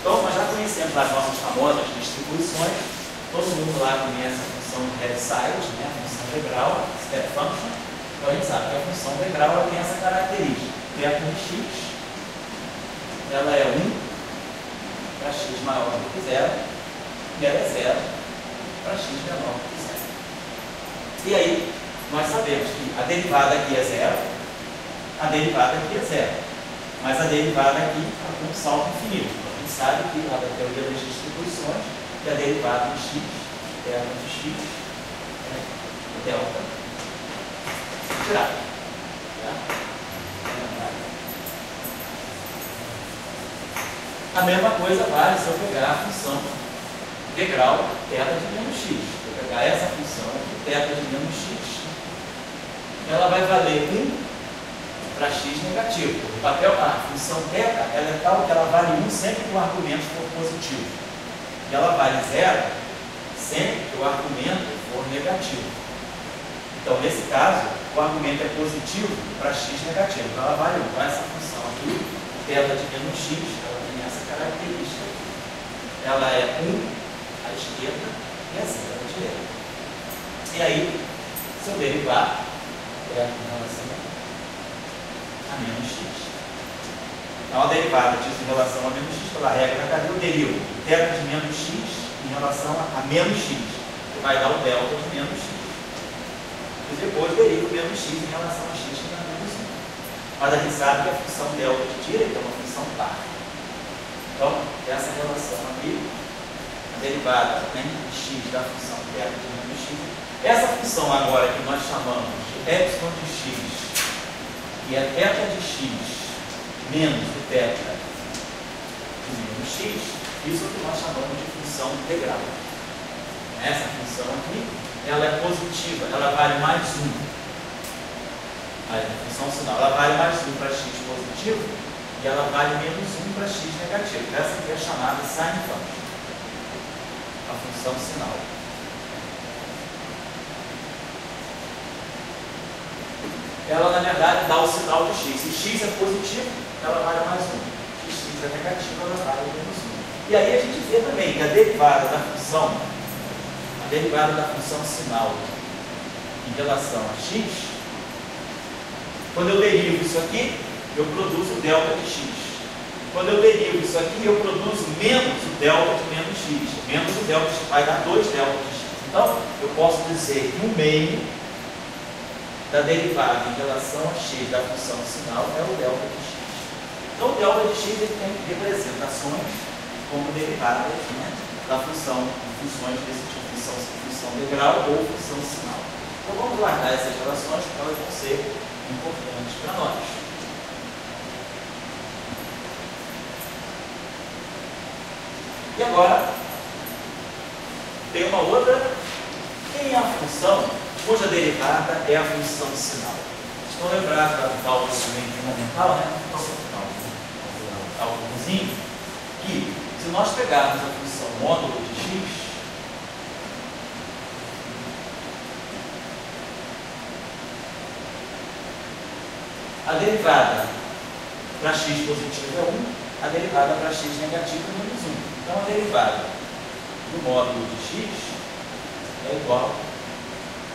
Então, nós já conhecemos as nossas famosas distribuições. Todo mundo lá conhece a função de Heaviside, né? A função integral, step function. Então, a gente sabe que a função integral ela tem essa característica. Perto de x, ela é 1 para x maior do que 0, e ela é 0 para x menor do que 0. E aí, nós sabemos que a derivada aqui é 0, a derivada aqui é 0, mas a derivada aqui tem um salto infinito. Então, a gente sabe que lá da teoria das distribuições, que a derivada de x, perto de x, é o delta de Dirac. A mesma coisa vale se eu pegar a função integral θ de menos x. Se eu pegar essa função aqui, θ de menos x, ela vai valer 1 para x negativo. O papel, a função θ ela é tal que ela vale 1 sempre que o argumento for positivo. E ela vale 0 sempre que o argumento for negativo. Então, nesse caso, o argumento é positivo para x negativo. Então, ela vale 1. Então, essa função aqui, θ de menos x, ela tem essa característica. Ela é 1 à esquerda e é 0 à direita. E aí, se eu derivar, é em relação a menos x. Então, a derivada disso em relação a menos x, pela regra da cadeia, eu derivo θ de menos x em relação a menos x, que vai dar o delta de menos x. E depois derivo menos x em relação a x, que dá menos 1. Mas a gente sabe que a função delta de direita é uma função par. Então, essa relação aqui, a derivada em x da função θ de menos x, essa função agora que nós chamamos de epsilon de x, que é θ de x menos o θ de menos x, isso é o que nós chamamos de função integral. Essa função aqui, ela é positiva, ela vale mais 1. A função sinal, ela vale mais 1 para x positivo e ela vale menos 1 para x negativo. Essa aqui é a chamada sine function, a função sinal. Ela, na verdade, dá o sinal de x. Se x é positivo, ela vale mais 1. Se x é negativo, ela vale menos 1. E aí a gente vê também que a derivada da função sinal em relação a x, quando eu derivo isso aqui, eu produzo o delta de x. Quando eu derivo isso aqui, eu produzo menos o delta de menos x. Menos o delta de x vai dar 2 delta de x. Então, eu posso dizer que o meio da derivada em relação a x da função sinal é o delta de x. Então, o delta de x ele tem representações como derivadas, né, da função, funções desse tipo, função integral ou função sinal. Então, vamos guardar essas relações porque elas vão ser importantes para nós. E agora, tem uma outra. Quem é a função cuja derivada é a função sinal? Estão lembrados da cálculo fundamental, né? Cálculozinho, que se nós pegarmos a função módulo de x, a derivada para x positivo é 1, a derivada para x negativo é menos 1. Então, a derivada do módulo de x é igual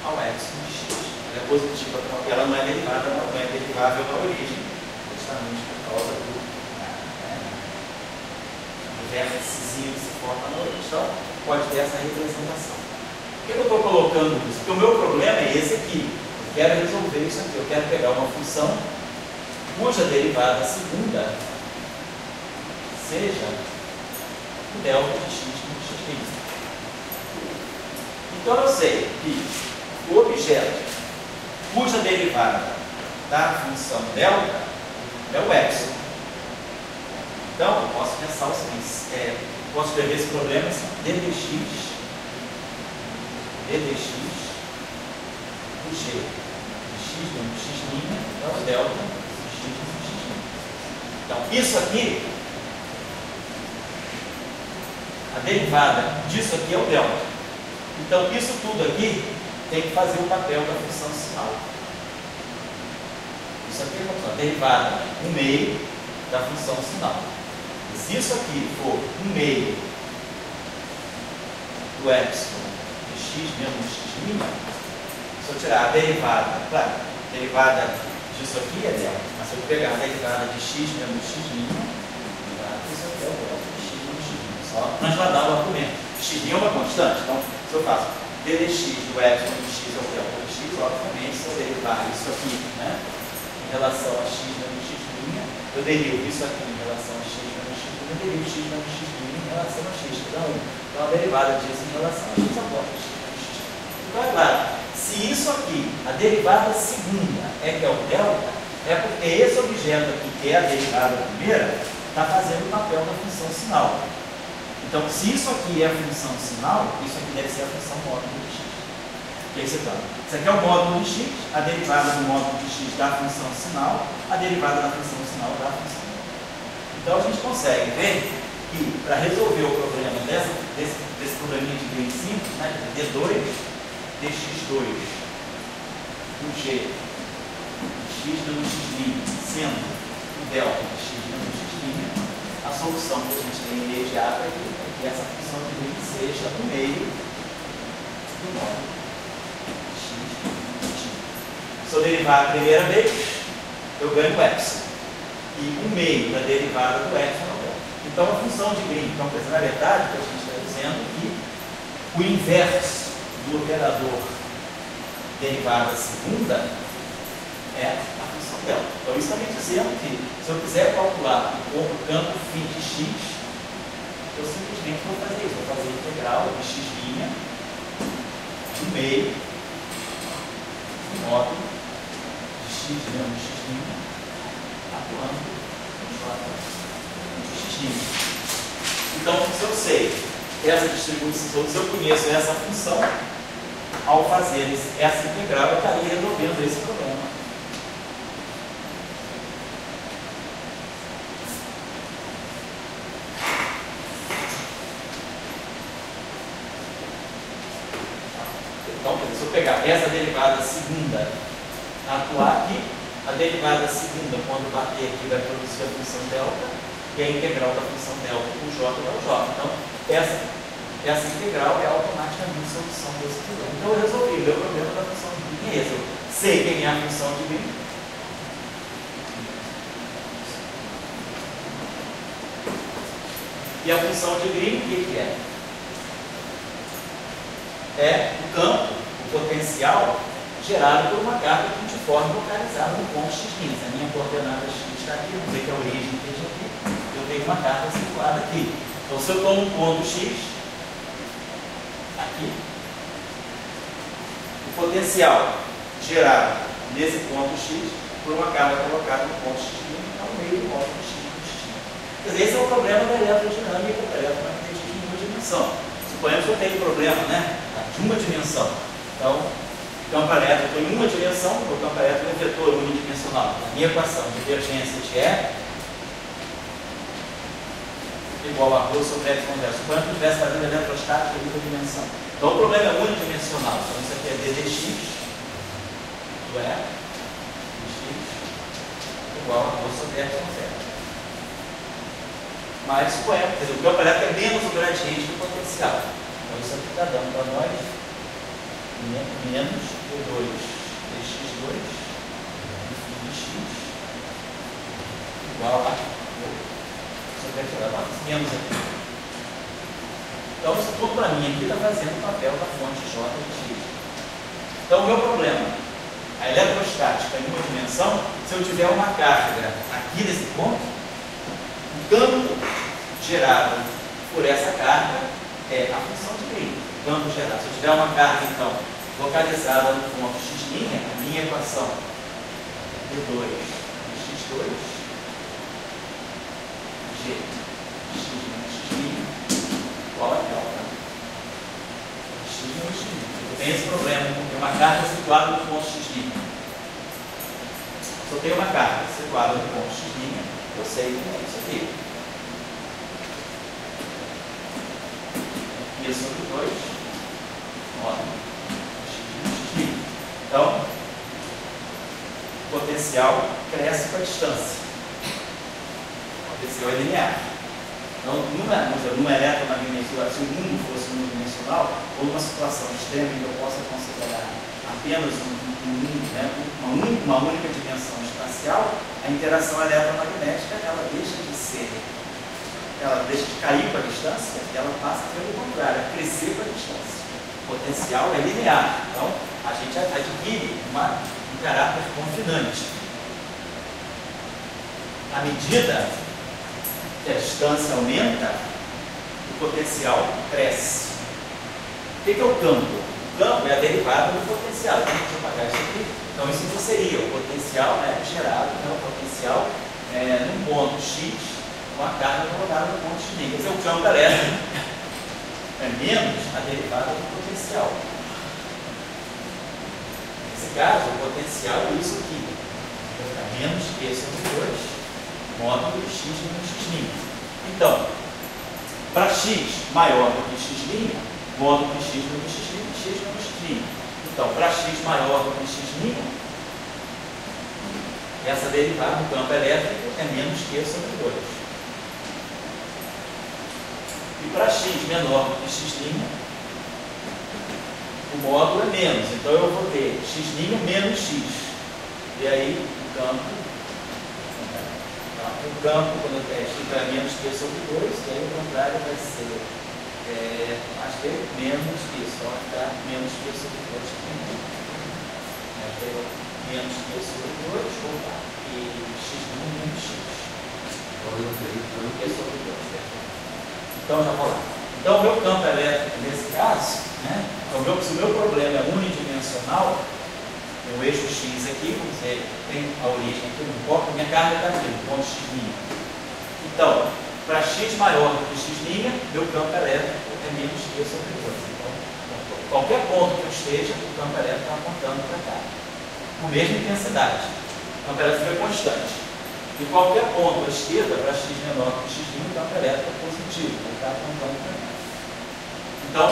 ao epsilon de x. Ela é positiva porque ela não é derivada, não é derivável da origem, justamente por causa do vérticezinho que se forma na origem. Então, pode ter essa representação. Por que eu estou colocando isso? Porque o meu problema é esse aqui. Eu quero resolver isso aqui. Eu quero pegar uma função cuja derivada segunda seja o delta de x no x'. Então eu sei que o objeto cuja derivada da função delta é o epsilon. Então eu posso pensar o seguinte, posso escrever esse problema assim, ddx do g de x no x' é o delta de x no x'. Então isso aqui, a derivada disso aqui é o delta. Então, isso tudo aqui tem que fazer o papel da função sinal. Isso aqui é a derivada, um meio da função sinal. E se isso aqui for um meio do epsilon de x menos x', se eu tirar a derivada, claro, a derivada disso aqui é delta, mas se eu pegar a derivada de x menos x', isso aqui é o delta de x menos x'. Só transladar o argumento. X' é uma constante, então se eu faço ddx do epsilon de x ao delta de x, obviamente, se eu derivar isso aqui, né, em relação a x menos x', eu derivo isso aqui em relação a x menos x', eu derivo x menos x' em relação a x. Então a derivada disso em relação a x aporta x menos x'. Então é claro, se isso aqui, a derivada segunda é que é o delta, é porque esse objeto aqui, que é a derivada primeira, está fazendo o papel da função sinal. Então, se isso aqui é a função sinal, isso aqui deve ser a função módulo de x. E aí você fala, isso aqui é o módulo de x, a derivada do módulo de x da função sinal, a derivada da função sinal da função módulo. Então, a gente consegue ver que, para resolver o problema desse probleminha de Green simples, né, d2, dx2 do g de x menos x', sendo o delta de x menos x', a solução que a gente tem imediata aqui é que essa função de Green seja o meio do módulo de x'. Se eu derivar a primeira vez, eu ganho o epsilon. E o meio da derivada do epsilon é o delta. Então a função de Green, então, na verdade, que a gente está dizendo que o inverso do operador derivada segunda é a função delta. Então isso está me dizendo que se eu quiser calcular o campo φ de x, eu simplesmente vou fazer isso. Vou fazer a integral de x' do meio do módulo de x menos x' atuando no j de x'. Então, se eu sei essa distribuição, se eu conheço essa função, ao fazer essa integral, eu estaria resolvendo esse problema. Então, se eu pegar essa derivada segunda, atuar aqui, a derivada segunda, quando bater aqui, vai produzir a função delta, e a integral da função delta com j é o j. Então, essa integral é automaticamente a solução desse problema. Então, eu resolvi o meu problema da função de Green é esse. Eu sei quem é a função de Green. E a função de Green, o que é? É o campo, o potencial, gerado por uma carga pontiforme localizada no ponto x'. A minha coordenada x está aqui, vamos ver que a origem esteja aqui. Eu tenho uma carga circulada aqui. Então, se eu tomo um ponto x, aqui, o potencial gerado nesse ponto x por uma carga colocada no ponto x é o meio do módulo x no x'. Quer dizer, esse é o problema da eletrodinâmica da eletromagnetismo em uma dimensão. Suponhamos que eu tenho um problema, né, de uma dimensão. Então, o campo elétrico em uma dimensão, o campo elétrico é um vetor unidimensional. A minha equação de divergência de E igual a ρ sobre F converso. Suponhamos que eu estivesse fazendo eletrostática em uma dimensão. Então o problema é unidimensional. Então isso aqui é ddx do E dx igual a ρ sobre F converso. Mas suponhamos, quer dizer, o campo elétrico é menos o gradiente do potencial. Então isso aqui está dando para nós menos V2 dx2 de x igual a menos aqui. Então isso tudo para mim aqui está fazendo o papel da fonte J de x. Então o meu problema, a eletrostática em uma dimensão, se eu tiver uma carga aqui nesse ponto, o campo gerado por essa carga é a função de meio. Campo gerado. Se eu tiver uma carga, então, localizada no ponto x', a minha equação V2 x2 g x menos x' igual a delta x menos x'. Eu tenho esse problema, porque uma carga situada no ponto x'. Se eu tenho uma carga situada no ponto x', eu sei que é isso aqui. E sobre 2 módulo x menos x'. Então, o potencial cresce com a distância. O potencial é linear. Então, numa eletromagnetismo, se o mundo fosse unidimensional, ou numa situação extrema em que eu possa considerar apenas uma única dimensão espacial, a interação eletromagnética ela deixa de cair com a distância e ela passa pelo contrário, a crescer com a distância. O potencial é linear. Então, a gente adquire um caráter confinante. À medida que a distância aumenta, o potencial cresce. O que é o campo? O campo é a derivada do potencial. Então, deixa eu apagar isso aqui. Então, isso seria o potencial gerado, o potencial num ponto x, com a carga colocada no ponto x'. Quer dizer, o campo elétrico é menos a derivada do potencial. Nesse caso, o potencial é isso aqui. Vai ficar menos que esse sobre 2, módulo x menos x'. Então, para x maior do que x', módulo de x menos x' menos x'. Então, para x maior do que x', essa derivada do campo elétrico é menos que e sobre 2. E para x menor do que x', o módulo é menos. Então eu vou ter x' menos x. E aí o campo, quando eu ter x é menos que e sobre 2, e aí o contrário vai ser acho que é menos que isso, vai ficar menos que e sobre 2 também. Menos que e sobre 2, e x' menos x. E sobre 2. Então, já vou lá. Então, o meu campo elétrico, nesse caso, se o meu problema é unidimensional, o eixo x aqui, vamos dizer, tem a origem aqui, não importa, minha carga está aqui, no ponto x'. Então, para x maior do que x', meu campo elétrico é menos que e sobre 2. Então, qualquer ponto que eu esteja, o campo elétrico está apontando para cá. Com a mesma intensidade. O campo elétrico é constante. Em qualquer ponto à esquerda, para x menor que x', o campo elétrico é positivo, ele está apontando para cá. Então,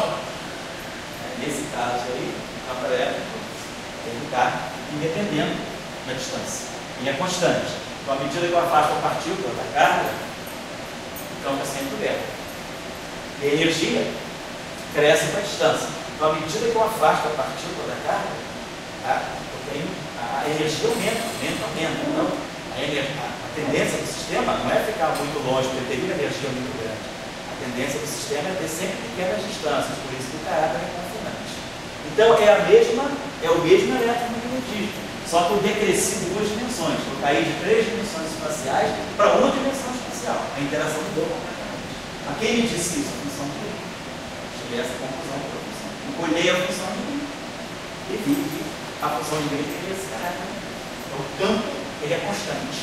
nesse caso aí, o campo elétrico ele está independendo da distância. E é constante. Então, à medida que eu afasto a partícula da carga, o campo é sempre aberto. E a energia cresce com a distância. Então, à medida que eu afasto a partícula da carga, a energia aumenta. Então, a tendência do sistema não é ficar muito longe, porque teria uma energia muito grande. A tendência do sistema é ter sempre pequenas distâncias, por isso que o caráter é confinante. Então, é o mesmo eletromagnetismo, só que eu decresci 2 dimensões. Eu caí de 3 dimensões espaciais para 1 dimensão espacial. A interação mudou completamente. Mas quem me disse isso? A função de mim. Cheguei a essa conclusão por função. Eu olhei a função de mim e vi que a função de mim teria esse caráter. Então, o campo ele é constante.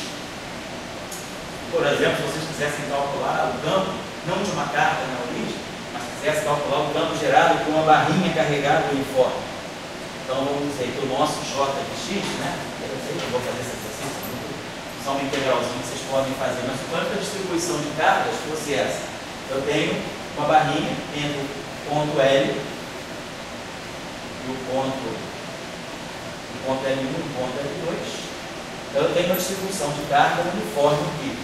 Por exemplo, se vocês quisessem calcular o campo, não de uma carga na origem, mas quisessem calcular o campo gerado com uma barrinha carregada uniforme. Então, vamos dizer que o nosso J de x, eu sei que eu vou fazer esse exercício, só uma integralzinha que vocês podem fazer, mas quanto a distribuição de cargas fosse essa? Eu tenho uma barrinha entre o ponto L e o ponto L1 e o ponto L2. Então, eu tenho uma distribuição de carga uniforme aqui.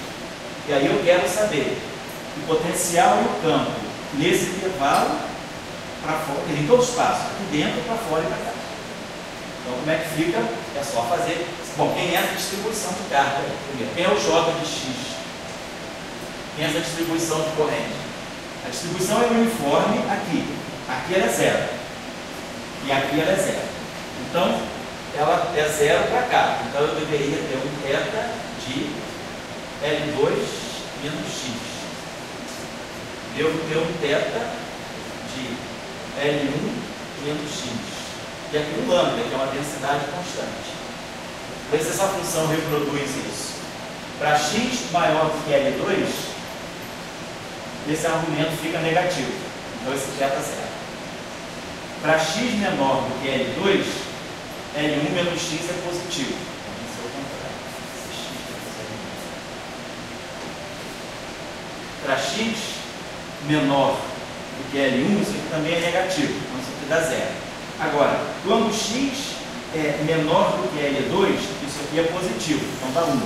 E aí eu quero saber o potencial e o campo nesse intervalo para fora, em todo o espaço, aqui dentro, para fora e para cá. Então, como é que fica? É só fazer. Bom, quem é essa distribuição de carga? Primeiro, quem é o J de X? Quem é essa distribuição de corrente? A distribuição é uniforme aqui. Aqui ela é zero. E aqui ela é zero. Então, ela é zero para cá. Então, eu deveria ter um θ de L2 menos X. Devo ter um θ de L1 menos X. E aqui um lambda, que é uma densidade constante. Vê se essa função reproduz isso. Para x maior do que L2, esse argumento fica negativo. Então esse θ zero. Para x menor do que L2, L1 menos x é positivo. Então isso é o contrário. Para x menor do que L1, isso aqui também é negativo. Então isso aqui dá zero. Agora, quando x é menor do que L2, isso aqui é positivo, então dá 1.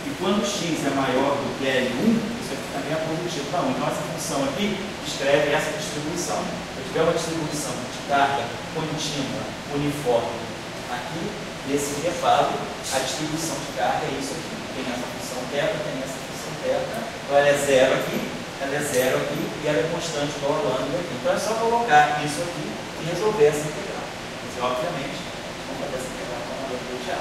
E quando x é maior do que L1, isso aqui também é positivo, dá 1. Então essa função aqui descreve essa distribuição. Se eu tiver uma distribuição de carga contínua, uniforme, aqui, nesse intervalo, a distribuição de carga é isso aqui. Tem essa função θ, tem essa função θ, então ela é zero aqui, ela é zero aqui, e ela é constante igual a lambda aqui. Então é só colocar isso aqui e resolver essa integral. Mas, obviamente, vamos fazer essa integral com a lambda de A.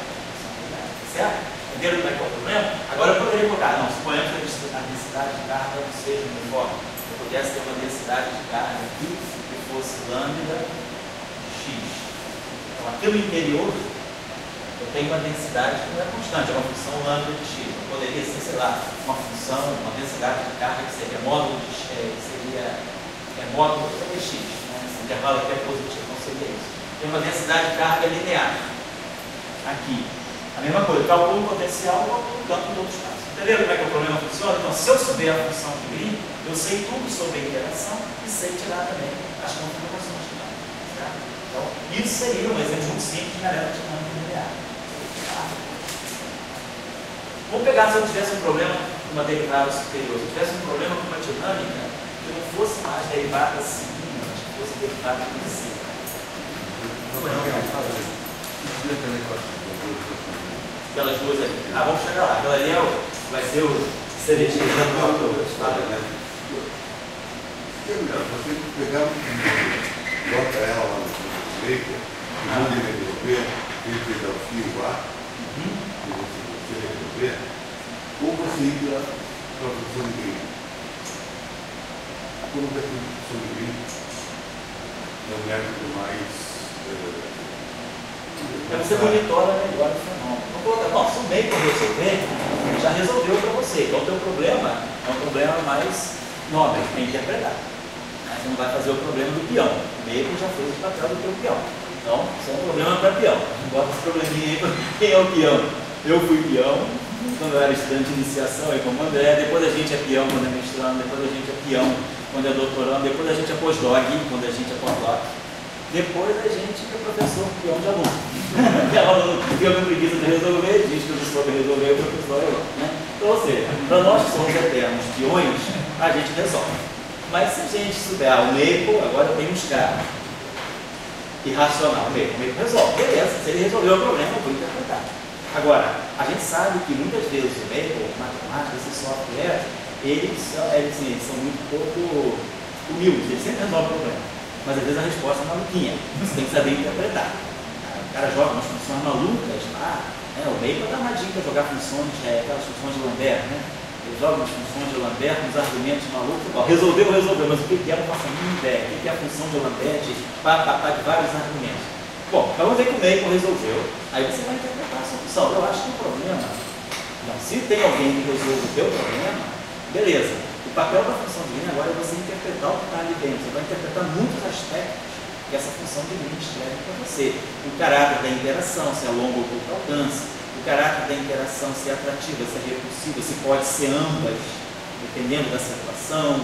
Certo? Entenderam como é que é o problema? Agora eu poderia colocar, não, suponhamos que a densidade de carga não seja uniforme. Eu pudesse ter uma densidade de carga aqui que fosse lambda X. Então, aqui no interior, eu tenho uma densidade que não é constante, é uma função lambda de X. Eu poderia ser, sei lá, uma função, uma densidade de carga que seria módulo de X, módulo de X. Esse intervalo aqui é positivo, não seria isso. Tem uma densidade de carga linear. Aqui. A mesma coisa, calculo o potencial, calculo o campo em outros casos. Entenderam como é que o problema funciona? Então, se eu souber a função de Green, eu sei tudo sobre a interação e sei tirar também as configurações de campo. Certo? Então, isso seria um exemplo muito simples de aerodinâmica linear. Tá? Vamos pegar se eu tivesse um problema com uma derivada superior. Se eu tivesse um problema com uma dinâmica que não fosse mais derivada seguinte, mas que fosse derivada inversível. Aquelas duas ali. Vamos chegar lá. Aquela ali vai ser o seletivo do autor. Você pegar bota ela lá no meio, e manda ele resolver, ele pegar o fio A, e você resolver, ou você ir lá para a função de Green. Como vai ser a função de Green? É um método mais. Você monitora melhor o fenômeno. Então, coloca, bom, se o meio para resolver, já resolveu para você. Então, o teu problema é um problema mais nobre, tem que interpretar. Mas você não vai fazer o problema do peão. O meio já fez o papel do teu peão. Então, isso é um problema para peão. Não bota esse probleminha aí para quem é o peão. Eu fui peão quando eu era estudante de iniciação e como André. Depois a gente é peão quando é mestrando. Depois a gente é peão quando é doutorando. Depois a gente é pós-doc quando a gente é pós-doc. Depois a gente é professor peão de aluno. Que aluno fica com preguiça de resolver, diz que o professor vai resolver, o professor é louco, né? Então, ou seja, para nós que somos eternos peões, a gente resolve. Mas se a gente souber, o Maple, agora eu tenho uns caras. Irracional, o Maple resolve. Beleza, se ele resolveu o problema, eu vou interpretar. Agora, a gente sabe que muitas vezes o Maple, matemática, esse software, eles são muito pouco humildes, eles sempre resolvem o problema. Mas às vezes a resposta é maluquinha. Você tem que saber interpretar. O cara joga umas funções malucas lá. O Maple dá uma dica para jogar funções, aquelas funções de Lambert, né? Ele joga umas funções de Lambert, uns argumentos malucos. Bom, resolveu, mas o que é? Não faço a mínima ideia. O que é a função de Lambert? De vários argumentos. Bom, vamos ver que o Maple resolveu. Aí você vai interpretar a solução. Eu acho que o problema. Não, se tem alguém que resolve o teu problema, beleza. O papel da função de Green agora é você interpretar o que está ali dentro. Você vai interpretar muitos aspectos que essa função de Green descreve para você. O caráter da interação, se é longo ou curto alcance. O caráter da interação, se é atrativa, se é repulsiva, se pode ser ambas, dependendo da situação.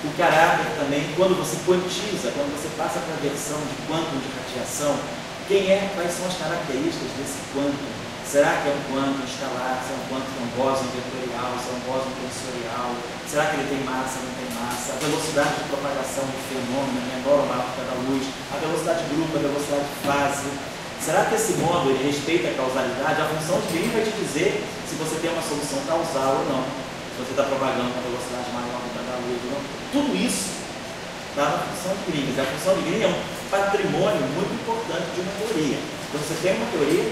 O caráter também, quando você quantiza, quando você passa para a versão de quantum de radiação, quais são as características desse quantum Será que é um quanto instalar? Se é um quanto com bóson vetorial? Se é um bóson tensorial? Será que ele tem massa, não tem massa? A velocidade de propagação do fenômeno é menor ou maior que a da luz? A velocidade de grupo, a velocidade de fase? Será que esse modo ele respeita a causalidade? A função de Green vai te dizer se você tem uma solução causal ou não. Se você está propagando com a velocidade maior que a da luz ou não. Tudo isso está na função de Green. Mas a função de Green é um patrimônio muito importante de uma teoria. Então você tem uma teoria,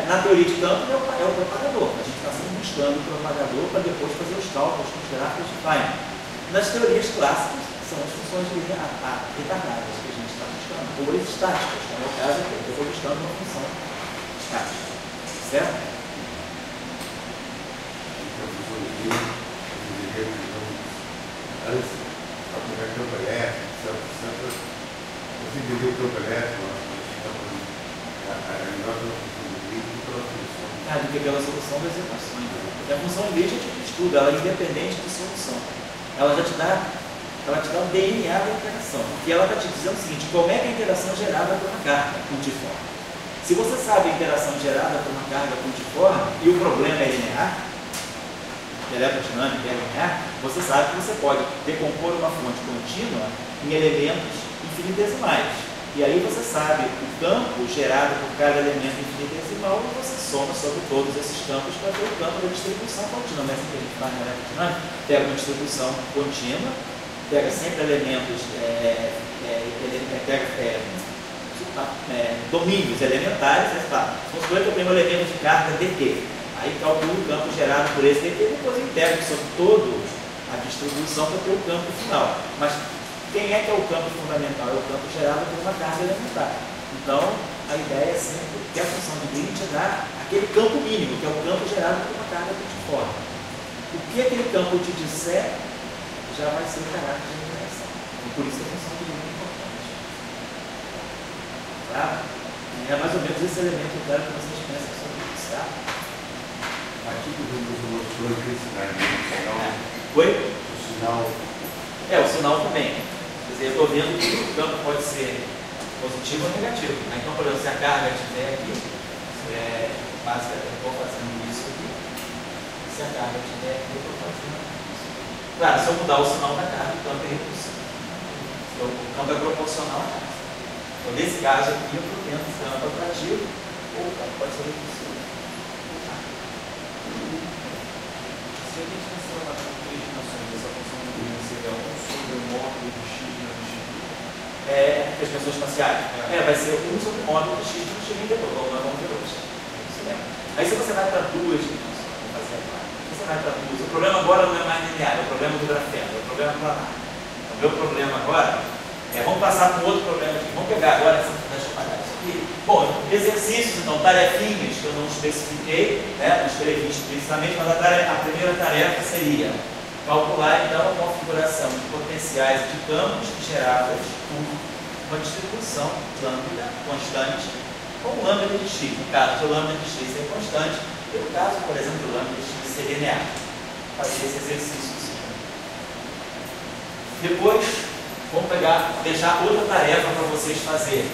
na teoria de campo é o propagador. A gente está sempre buscando o propagador para depois fazer os cálculos com os gráficos de Feynman. Nas teorias clássicas são as funções de Green retardadas que a gente está buscando, ou as estáticas, como é o caso aqui. Eu estou buscando uma função estática. Certo? Antes, para pegar campo elétrico, você entendeu o campo elétrico, do que pela solução das equações. Porque a função de Green a gente estuda, ela é independente de solução. Ela já te dá, o DNA da interação. E ela está te dizendo o seguinte: como é que a interação é gerada por uma carga pontiforme? Se você sabe a interação gerada por uma carga pontiforme e o problema é linear, eletrodinâmica é linear, você sabe que você pode decompor uma fonte contínua em elementos infinitesimais. E aí você sabe o campo gerado por cada elemento infinitesimal e você soma sobre todos esses campos para ter o campo da distribuição contínua. Não é assim que a gente faz na eletrodinâmica? Pega uma distribuição contínua, pega sempre elementos, domínios elementares, vamos supor que eu tenho um elemento de carga dt. Aí calculo o campo gerado por esse dt e depois integro sobre toda a distribuição para ter o campo final. Mas quem é que é o campo fundamental? É o campo gerado por uma carga elementar. Então, a ideia é sempre que a função de Green te dá aquele campo mínimo, que é o campo gerado por uma carga pontiforme. O que aquele campo te disser já vai ser o caráter de interação. E por isso a função de Green é importante. Tá? É mais ou menos esse elemento que eu quero que vocês pensem sobre isso. Tá? Aqui que você mostrou aqui, Oi? o sinal. O sinal também. Quer dizer, eu estou vendo que o campo pode ser positivo ou negativo. Então, por exemplo, se a carga estiver aqui, basicamente eu estou fazendo isso aqui. Se a carga estiver aqui, eu estou fazendo isso. Claro, se eu mudar o sinal da carga, o campo é repulsivo. Então, o campo é proporcional à carga. Então, nesse caso aqui, eu estou tendo um campo atrativo ou o campo pode ser repulsivo. Se a gente transformar em três dimensões, essa função de Green seria 1 sobre o módulo de x menos x. As dimensões espaciais. Vai ser 1 sobre o módulo de x menos x depois, nós vamos ver hoje. Aí se você vai para duas dimensões, vamos fazer agora. Se você vai para duas, o problema agora não é mais linear, é o problema do grafeno, é o problema planar. O meu problema agora vamos passar para um outro problema aqui. Vamos pegar agora deixa eu apagar isso aqui. Bom, exercícios, então, tarefinhas que eu não especifiquei, não escrevi explicitamente, mas a primeira tarefa seria calcular, então, a configuração de potenciais de campos geradas por uma distribuição lambda constante com lambda de x. No caso de lambda de x ser constante, e no caso, por exemplo, de lambda de x ser linear. Fazer esse exercício. Depois, vamos deixar outra tarefa para vocês fazerem.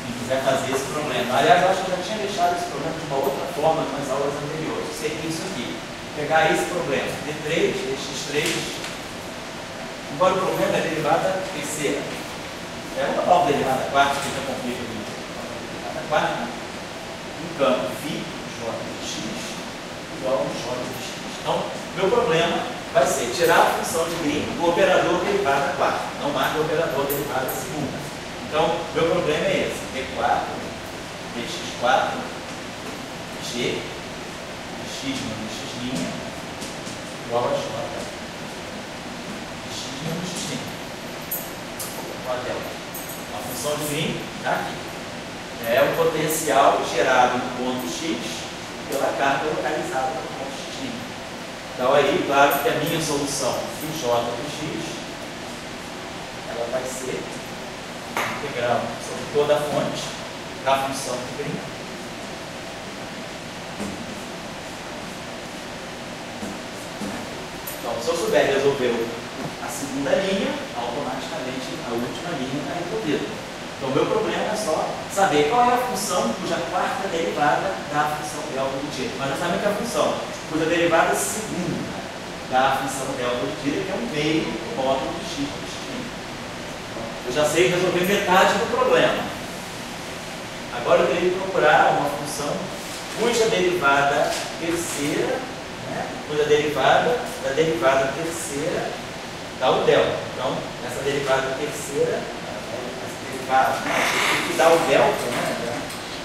Quem quiser fazer esse problema. Aliás, eu acho que eu já tinha deixado esse problema de uma outra forma nas aulas anteriores. Seria isso aqui. Pegar esse problema, D3, dx3, embora o problema é derivada terceira. Vamos botar uma derivada quarta, que já complica muito. Derivada quarta, um campo φ, j de x, igual a um j de x. Então, meu problema vai ser tirar a função de Green do operador derivada quarta, não mais do operador derivada segunda. Então, meu problema é esse: D4, dx4, g, de x menos x' igual a j de x menos x'. Qual a delta? A função de Green está aqui. É o potencial gerado no ponto x pela carga localizada no ponto x'. Então, aí, claro que a minha solução φj de x, ela vai ser integral sobre toda a fonte da função de Green. Então, se eu souber resolver a segunda linha, automaticamente a última linha está resolvida. Então o meu problema é só saber qual é a função cuja quarta derivada da função delta do tiro. Mas não sabe que é a função cuja derivada segunda da função delta do tiro, que é um meio do módulo de x do x'. Eu já sei resolver metade do problema. Agora eu teria que procurar uma função cuja derivada terceira, né, cuja derivada da derivada terceira dá o delta. Então, essa derivada terceira, essa derivada que dá o delta, né,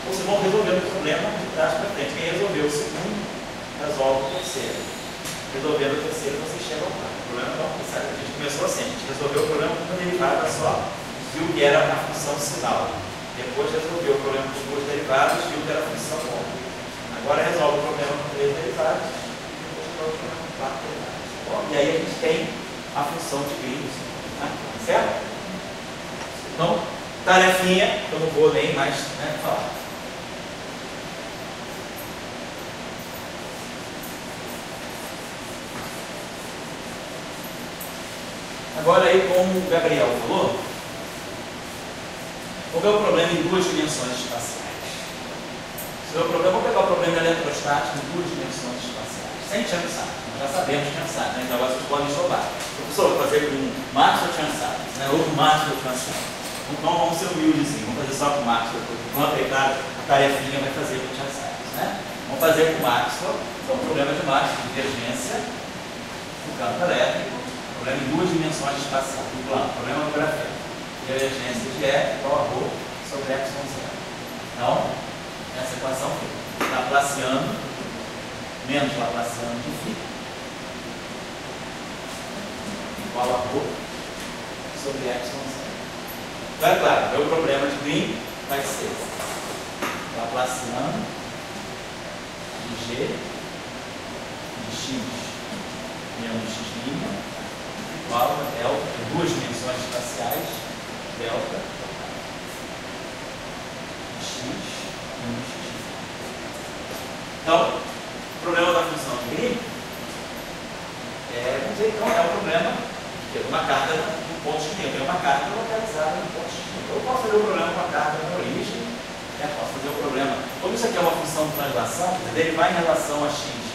vocês vão resolver o problema de trás para frente. Quem resolveu o segundo, resolve o terceiro. Resolvendo o terceiro, vocês chegam lá. O problema não, sabe? A gente começou assim, a gente resolveu o problema com uma derivada só, viu que era a função sinal. Depois resolveu o problema com duas derivadas, viu que era a função móvel. Agora resolve o problema com três derivadas, e depois resolve o problema com quatro derivadas. Bom, e aí a gente tem a função de Green, né? Certo? Então, tarefinha, eu não vou nem mais, né, falar. Agora aí, como o Gabriel falou, vou ver o problema em duas dimensões espaciais. Vamos pegar o problema eletrostático em duas dimensões espaciais, sem Chern-Simons. Nós já sabemos Chern-Simons, né? Então agora vocês podem jogar. Professor, vou fazer com Maxwell Chern-Simons, né? Ou com Maxwell Chern-Simons. Então vamos ser humildezinhos, vamos fazer só com Maxwell, porque enquanto a tarefinha vai fazer com Chern-Simons, né? Vamos fazer com Maxwell, então o problema de Maxwell, divergência do campo elétrico, problema em duas dimensões espaciais, do plano, problema do grafeno. Divergência de E igual a ρ sobre ε0. Então, essa equação fica Laplaciano menos Laplaciano de φ igual a ρ sobre ε0. Então, é claro, meu problema de Green vai ser Laplaciano de G de x menos x' igual a delta em duas dimensões espaciais, delta x menos x. Então, o problema da função de Green vamos dizer, então, é um problema de uma carga no ponto x'. Eu tenho uma carga localizada no ponto x'. Eu posso fazer o problema com a carga na origem, posso fazer o problema. Como isso aqui é uma função de translação, derivar em relação a x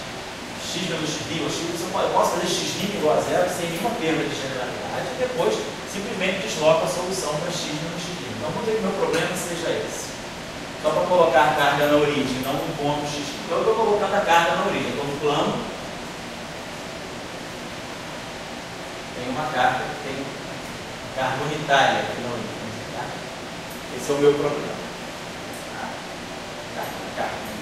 menos x', eu posso fazer x' igual a zero sem nenhuma perda de generalidade e depois simplesmente desloco a solução para x menos x'. Então, vamos dizer que o meu problema seja esse. Só para colocar a carga na origem, não no ponto x'. Então, eu estou colocando a carga na origem. Então, no plano, tem uma carga, tem carga unitária aqui na origem. Tá? Esse é o meu problema. Carga.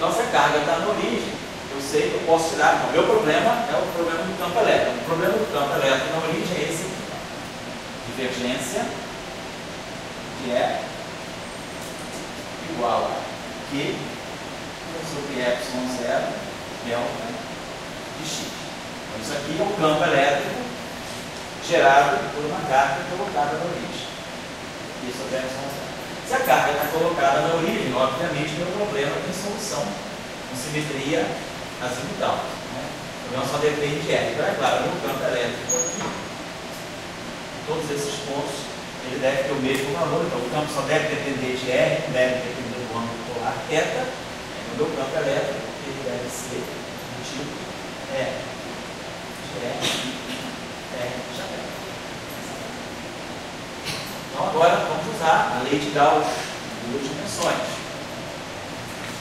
Então, se a carga está na origem, eu sei que eu posso tirar. O meu problema é o problema do campo elétrico. O problema do campo elétrico na origem é esse aqui. Divergência de E igual a Q sobre ε0 delta de x. Então, isso aqui é o campo elétrico gerado por uma carga colocada na origem. Isso é ε0. Se a carga está colocada na origem, obviamente meu problema tem solução com simetria azimutal. Né? O problema só depende de R. Então, é claro, no campo elétrico aqui, todos esses pontos, ele deve ter o mesmo valor. Então, o campo só deve depender de R, não deve depender do ângulo polar θ. No meu campo elétrico, ele deve ser do tipo R de R de R. Então, agora vamos usar a lei de Gauss em duas dimensões.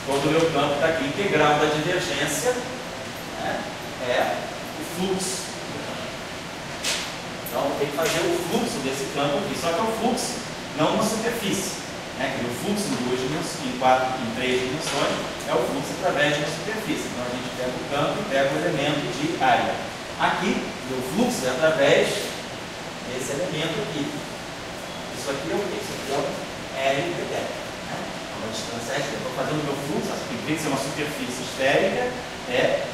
Quando o meu campo está aqui, integral da divergência, né, é o fluxo. Então, tem que fazer o fluxo desse campo aqui. Só que é o fluxo, não uma superfície. Né, que o fluxo em duas dimensões, em três dimensões, é o fluxo através de uma superfície. Então, a gente pega o campo e pega o elemento de área. Aqui, o fluxo é através desse elemento aqui. Isso aqui é o quê? Isso aqui é o L de θ. Né? É uma distância R. Eu estou fazendo o meu fluxo, em vez de ser uma superfície esférica, é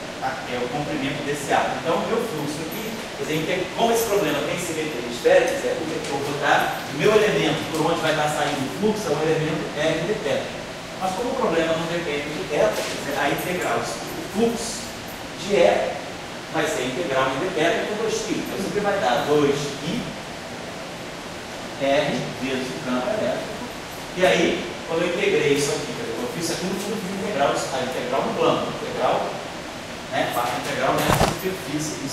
o comprimento desse arco. Então, o meu fluxo aqui, quer dizer, como esse problema tem simetria esférica, eu vou botar o meu elemento por onde vai estar saindo o fluxo é o elemento R de θ. Mas como o problema não depende de θ, quer dizer, a integral, o fluxo de E vai ser a integral de dθ com 2π. Então sempre vai dar 2π R vezes o campo elétrico. E aí, quando eu integrei isso aqui, eu fiz aqui no fundo de integral, a integral no plano, integral, né, faço a integral nessa superfície,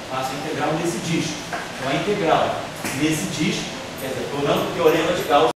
faço a integral nesse disco. Então a integral nesse disco, quer dizer, estou dando o teorema de Gauss.